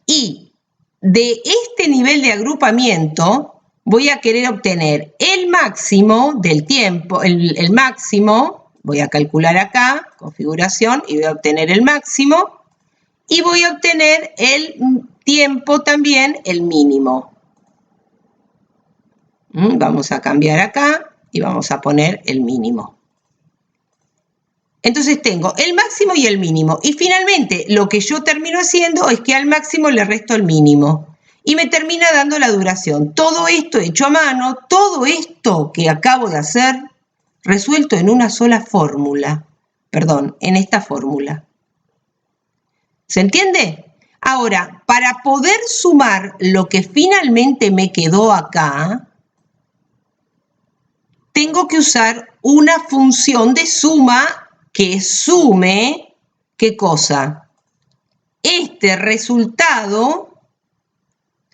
Y de este nivel de agrupamiento voy a querer obtener el máximo del tiempo, el máximo, voy a calcular acá, configuración, y voy a obtener el máximo, y voy a obtener el tiempo también, el mínimo. Vamos a cambiar acá y vamos a poner el mínimo. Entonces tengo el máximo y el mínimo. Y finalmente lo que yo termino haciendo es que al máximo le resto el mínimo. Y me termina dando la duración. Todo esto hecho a mano, todo esto que acabo de hacer, resuelto en una sola fórmula. Perdón, en esta fórmula. ¿Se entiende? Ahora, para poder sumar lo que finalmente me quedó acá, tengo que usar una función de suma que sume, ¿qué cosa? Este resultado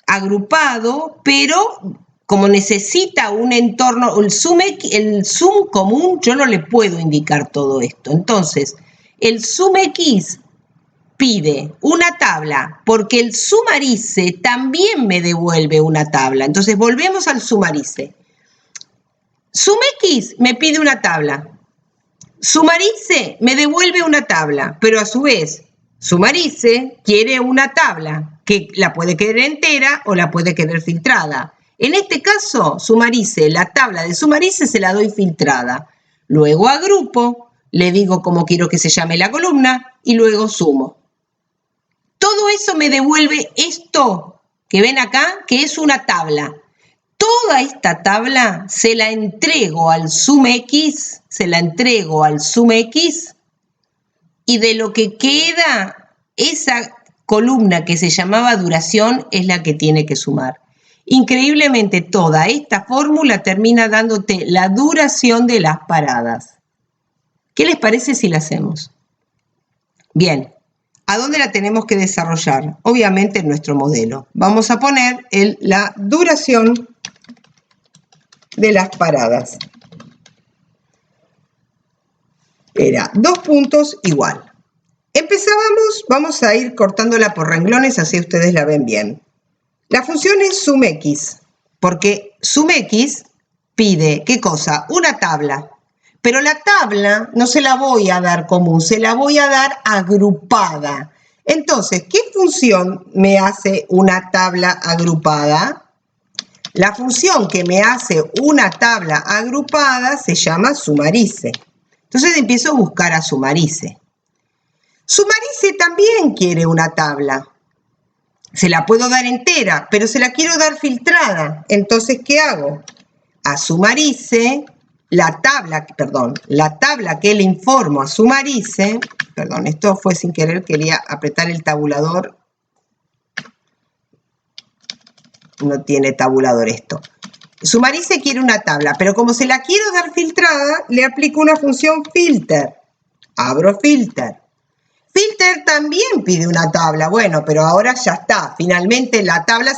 agrupado, pero como necesita un entorno, el sum común, yo no le puedo indicar todo esto. Entonces, el sumx pide una tabla, porque el sumarice también me devuelve una tabla. Entonces, volvemos al sumarice. Sumx me pide una tabla. Sumarice me devuelve una tabla, pero a su vez, sumarice quiere una tabla que la puede querer entera o la puede querer filtrada. En este caso, sumarice, la tabla de sumarice se la doy filtrada. Luego agrupo, le digo cómo quiero que se llame la columna y luego sumo. Todo eso me devuelve esto que ven acá, que es una tabla. Toda esta tabla se la entrego al sumx, y de lo que queda, esa columna que se llamaba duración es la que tiene que sumar. Increíblemente, toda esta fórmula termina dándote la duración de las paradas. ¿Qué les parece si la hacemos? Bien, ¿a dónde la tenemos que desarrollar? Obviamente en nuestro modelo. Vamos a poner la duración de las paradas. Era 2 puntos igual. Empezábamos, vamos a ir cortándola por renglones, así ustedes la ven bien. La función es sumx, porque sumx pide, ¿qué cosa? Una tabla. Pero la tabla no se la voy a dar común, se la voy a dar agrupada. Entonces, ¿qué función me hace una tabla agrupada? La función que me hace una tabla agrupada se llama sumarice. Entonces empiezo a buscar a sumarice. Sumarice también quiere una tabla. Se la puedo dar entera, pero se la quiero dar filtrada. Entonces, ¿qué hago? A sumarice, la tabla que le informo a sumarice, perdón, esto fue sin querer, quería apretar el tabulador. No tiene tabulador esto. Sumarice quiere una tabla, pero como se la quiero dar filtrada, le aplico una función filter. Abro filter. Filter también pide una tabla. Bueno, pero ahora ya está. Finalmente la tabla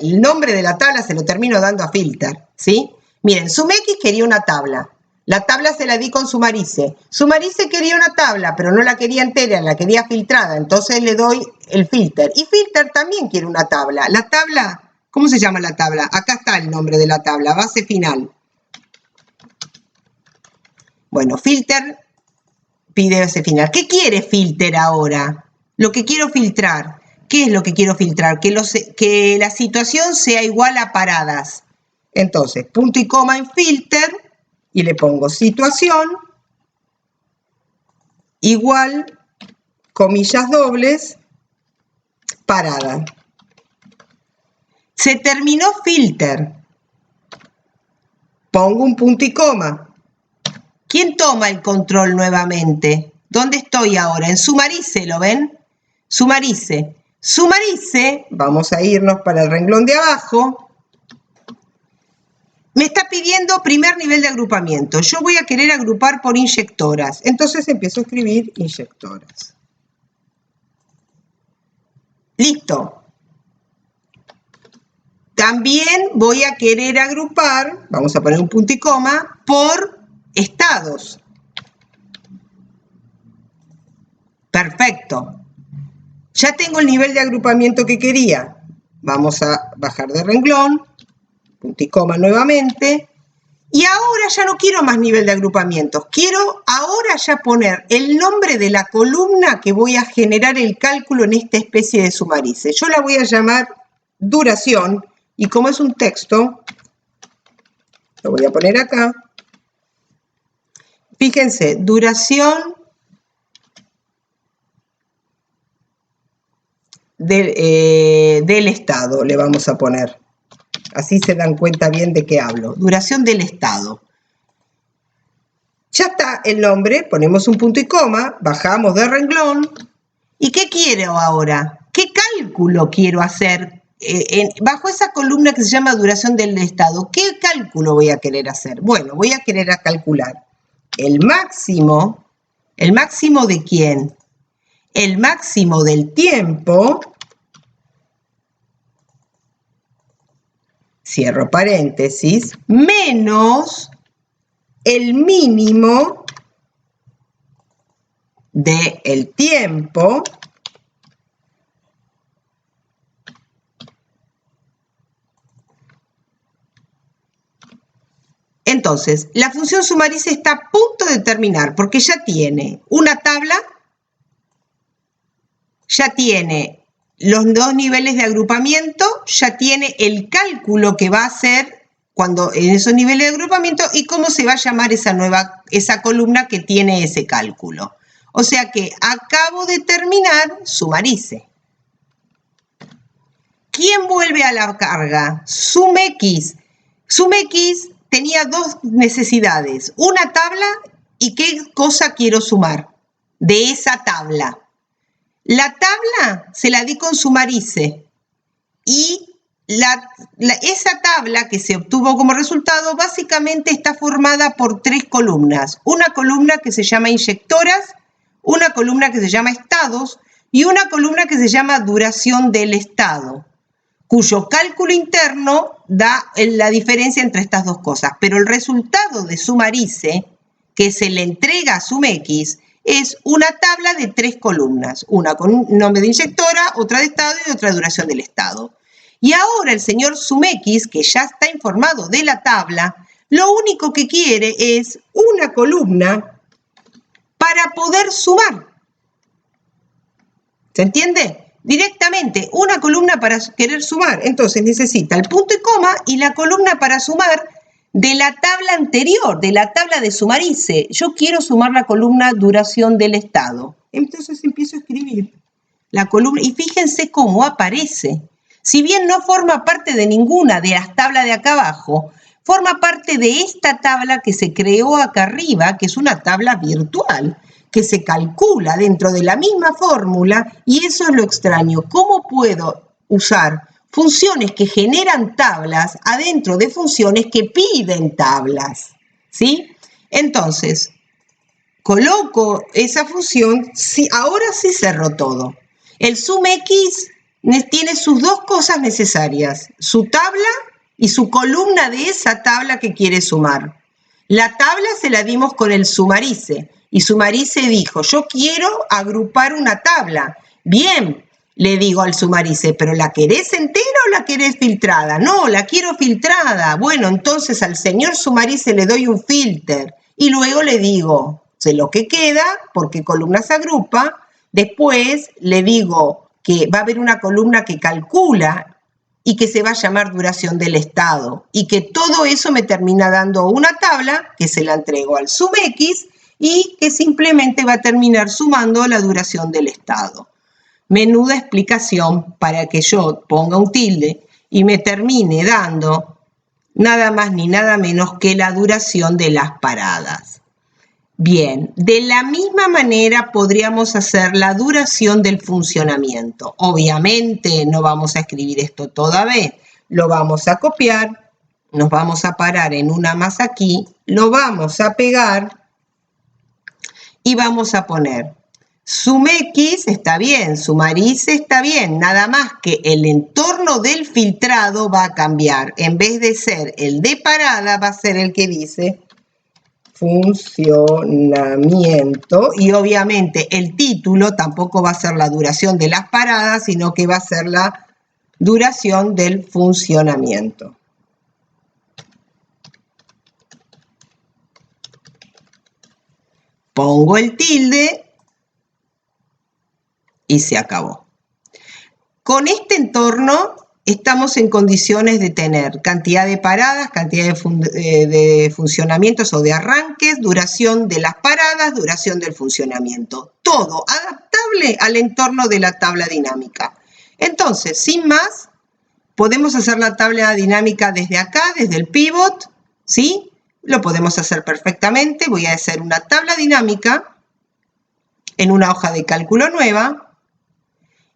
el nombre de la tabla se lo termino dando a filter, ¿sí? Miren, sumx quería una tabla. La tabla se la di con sumarice. Sumarice quería una tabla, pero no la quería entera, la quería filtrada. Entonces le doy el filter. Y filter también quiere una tabla. La tabla... ¿Cómo se llama la tabla? Acá está el nombre de la tabla, base final. Bueno, filter pide base final. ¿Qué quiere filter ahora? Lo que quiero filtrar. ¿Qué es lo que quiero filtrar? Que la situación sea igual a paradas. Entonces, punto y coma en filter y le pongo situación igual, comillas dobles, parada. Se terminó filter. Pongo un punto y coma. ¿Quién toma el control nuevamente? ¿Dónde estoy ahora? En Sumarice, ¿lo ven? Sumarice. Sumarice, vamos a irnos para el renglón de abajo. Me está pidiendo primer nivel de agrupamiento. Yo voy a querer agrupar por inyectoras. Entonces empiezo a escribir inyectoras. Listo. También voy a querer agrupar, vamos a poner un punto y coma, por estados. Perfecto. Ya tengo el nivel de agrupamiento que quería. Vamos a bajar de renglón, punto y coma nuevamente. Y ahora ya no quiero más nivel de agrupamientos. Quiero ahora ya poner el nombre de la columna que voy a generar el cálculo en esta especie de Sumarice. Yo la voy a llamar duración. Y como es un texto, lo voy a poner acá. Fíjense, duración del estado le vamos a poner. Así se dan cuenta bien de qué hablo. Duración del estado. Ya está el nombre, ponemos un punto y coma, bajamos de renglón. ¿Y qué quiero ahora? ¿Qué cálculo quiero hacer? Bajo esa columna que se llama duración del estado, ¿qué cálculo voy a querer hacer? Bueno, voy a querer calcular el máximo ¿de quién? El máximo del tiempo, cierro paréntesis, menos el mínimo del tiempo Entonces, la función Sumarice está a punto de terminar porque ya tiene una tabla, ya tiene los dos niveles de agrupamiento, ya tiene el cálculo que va a hacer cuando en esos niveles de agrupamiento y cómo se va a llamar esa columna que tiene ese cálculo. O sea que acabo de terminar Sumarice. ¿Quién vuelve a la carga? SumX. SumX tenía dos necesidades, una tabla y qué cosa quiero sumar de esa tabla. La tabla se la di con Sumarice y esa tabla que se obtuvo como resultado básicamente está formada por tres columnas. Una columna que se llama inyectoras, una columna que se llama estados y una columna que se llama duración del estado, cuyo cálculo interno da la diferencia entre estas dos cosas. Pero el resultado de Sumarice, que se le entrega a SumX, es una tabla de tres columnas, una con un nombre de inyectora, otra de estado y otra de duración del estado. Y ahora el señor SumX, que ya está informado de la tabla, lo único que quiere es una columna para poder sumar. ¿Se entiende? Directamente, una columna para querer sumar. Entonces necesita el punto y coma y la columna para sumar de la tabla anterior, de la tabla de Sumarice. Yo quiero sumar la columna duración del estado. Entonces empiezo a escribir la columna y fíjense cómo aparece. Si bien no forma parte de ninguna de las tablas de acá abajo, forma parte de esta tabla que se creó acá arriba, que es una tabla virtual, que se calcula dentro de la misma fórmula, y eso es lo extraño. ¿Cómo puedo usar funciones que generan tablas adentro de funciones que piden tablas? ¿Sí? Entonces, coloco esa función, ahora sí cerró todo. El SumX tiene sus dos cosas necesarias, su tabla y su columna de esa tabla que quiere sumar. La tabla se la dimos con el Sumarice y Sumarice dijo, yo quiero agrupar una tabla. Bien, le digo al Sumarice, ¿pero la querés entera o la querés filtrada? No, la quiero filtrada. Bueno, entonces al señor Sumarice le doy un filter y luego le digo, sé lo que queda, por qué columnas agrupa. Después le digo que va a haber una columna que calcula y que se va a llamar duración del estado, y que todo eso me termina dando una tabla que se la entrego al SumX y que simplemente va a terminar sumando la duración del estado. Menuda explicación para que yo ponga un tilde y me termine dando nada más ni nada menos que la duración de las paradas. Bien, de la misma manera podríamos hacer la duración del funcionamiento. Obviamente no vamos a escribir esto toda vez, lo vamos a copiar, nos vamos a parar en una más aquí, lo vamos a pegar y vamos a poner SumX está bien, SumArray está bien, nada más que el entorno del filtrado va a cambiar. En vez de ser el de parada, va a ser el que dice funcionamiento, y obviamente el título tampoco va a ser la duración de las paradas, sino que va a ser la duración del funcionamiento. Pongo el tilde y se acabó. Con este entorno estamos en condiciones de tener cantidad de paradas, cantidad de funcionamientos o de arranques, duración de las paradas, duración del funcionamiento. Todo adaptable al entorno de la tabla dinámica. Entonces, sin más, podemos hacer la tabla dinámica desde acá, desde el pivot, ¿sí? Lo podemos hacer perfectamente. Voy a hacer una tabla dinámica en una hoja de cálculo nueva.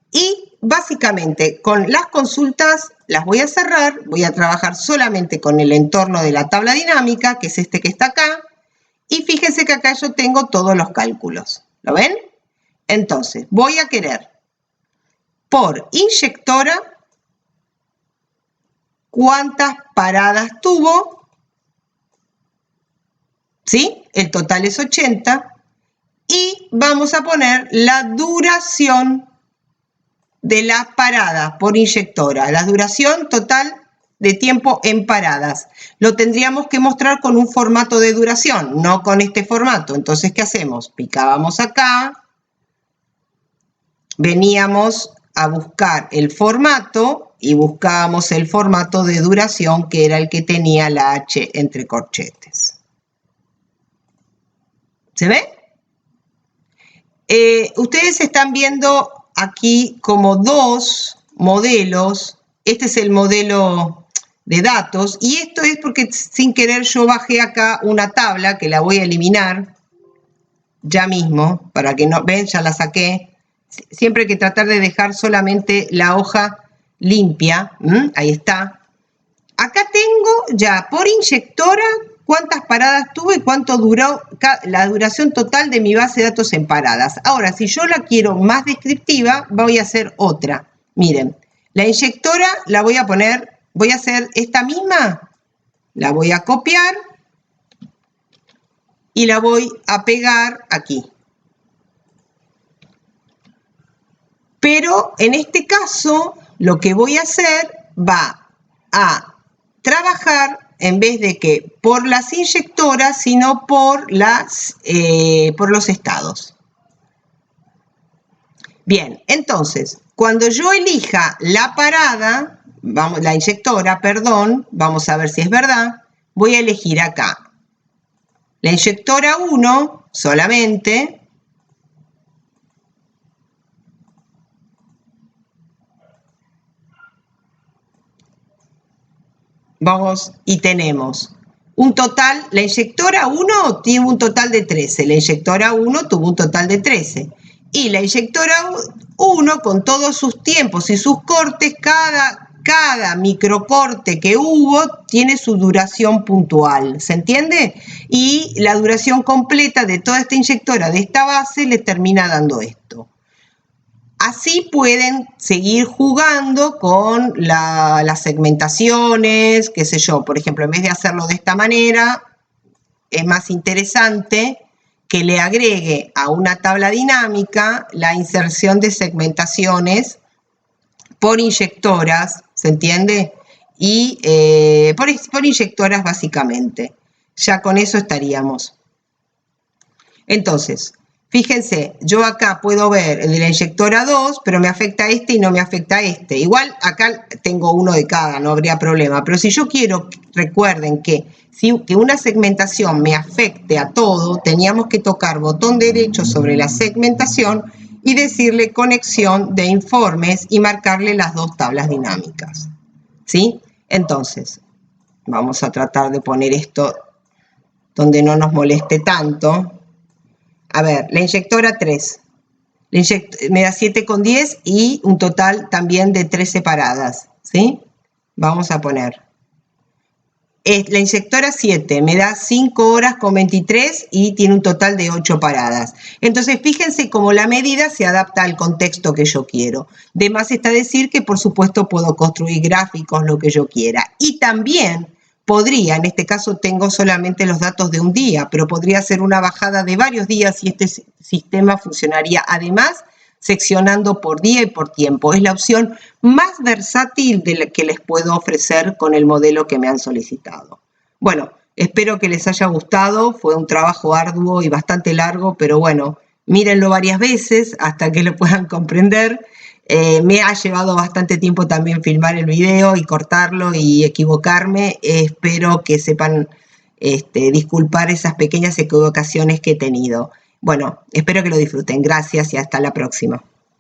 Y básicamente con las consultas las voy a cerrar, voy a trabajar solamente con el entorno de la tabla dinámica, que es este que está acá, y fíjense que acá yo tengo todos los cálculos, ¿lo ven? Entonces voy a querer por inyectora cuántas paradas tuvo, ¿sí? El total es 80, y vamos a poner la duración de la parada por inyectora, la duración total de tiempo en paradas. Lo tendríamos que mostrar con un formato de duración, no con este formato. Entonces, ¿qué hacemos? Picábamos acá, veníamos a buscar el formato y buscábamos el formato de duración, que era el que tenía la H entre corchetes. ¿Se ve? Ustedes están viendo aquí como dos modelos. Este es el modelo de datos y esto es porque sin querer yo bajé acá una tabla que la voy a eliminar ya mismo para que no, ven, ya la saqué. Siempre hay que tratar de dejar solamente la hoja limpia. Ahí está. Acá tengo ya por inyectora cuántas paradas tuve y cuánto duró la duración total de mi base de datos en paradas. Ahora, si yo la quiero más descriptiva, voy a hacer otra. Miren, la inyectora la voy a poner, voy a hacer esta misma, la voy a copiar y la voy a pegar aquí. Pero en este caso, lo que voy a hacer va a trabajar en vez de que por las inyectoras, sino por los estados. Bien, entonces, cuando yo elija la parada, la inyectora, perdón, vamos a ver si es verdad, voy a elegir acá la inyectora 1 solamente. Vamos, y tenemos un total, la inyectora 1 tuvo un total de 13, la inyectora 1 tuvo un total de 13. Y la inyectora 1, con todos sus tiempos y sus cortes, cada microcorte que hubo tiene su duración puntual, ¿se entiende? Y la duración completa de toda esta inyectora de esta base le termina dando esto. Así pueden seguir jugando con las segmentaciones, qué sé yo. Por ejemplo, en vez de hacerlo de esta manera, es más interesante que le agregue a una tabla dinámica la inserción de segmentaciones por inyectoras, ¿se entiende? Y por inyectoras básicamente. Ya con eso estaríamos. Entonces, Fíjense, yo acá puedo ver el de la inyectora 2, pero me afecta a este y no me afecta a este. Igual acá tengo uno de cada, no habría problema. Pero si yo quiero, recuerden que que una segmentación me afecte a todo, teníamos que tocar botón derecho sobre la segmentación y decirle conexión de informes y marcarle las dos tablas dinámicas. ¿Sí? Entonces, vamos a tratar de poner esto donde no nos moleste tanto. A ver, la inyectora 3. Me da 7,10 y un total también de 3 separadas. ¿Sí? Vamos a poner. La inyectora 7 me da 5 horas con 23 y tiene un total de 8 paradas. Entonces, fíjense cómo la medida se adapta al contexto que yo quiero. De más está decir que, por supuesto, puedo construir gráficos, lo que yo quiera. Y también podría, en este caso tengo solamente los datos de un día, pero podría hacer una bajada de varios días y este sistema funcionaría además seccionando por día y por tiempo. Es la opción más versátil de la que les puedo ofrecer con el modelo que me han solicitado. Bueno, espero que les haya gustado. Fue un trabajo arduo y bastante largo, pero bueno, mírenlo varias veces hasta que lo puedan comprender. Me ha llevado bastante tiempo también filmar el video y cortarlo y equivocarme. Espero que sepan disculpar esas pequeñas equivocaciones que he tenido. Bueno, espero que lo disfruten. Gracias y hasta la próxima.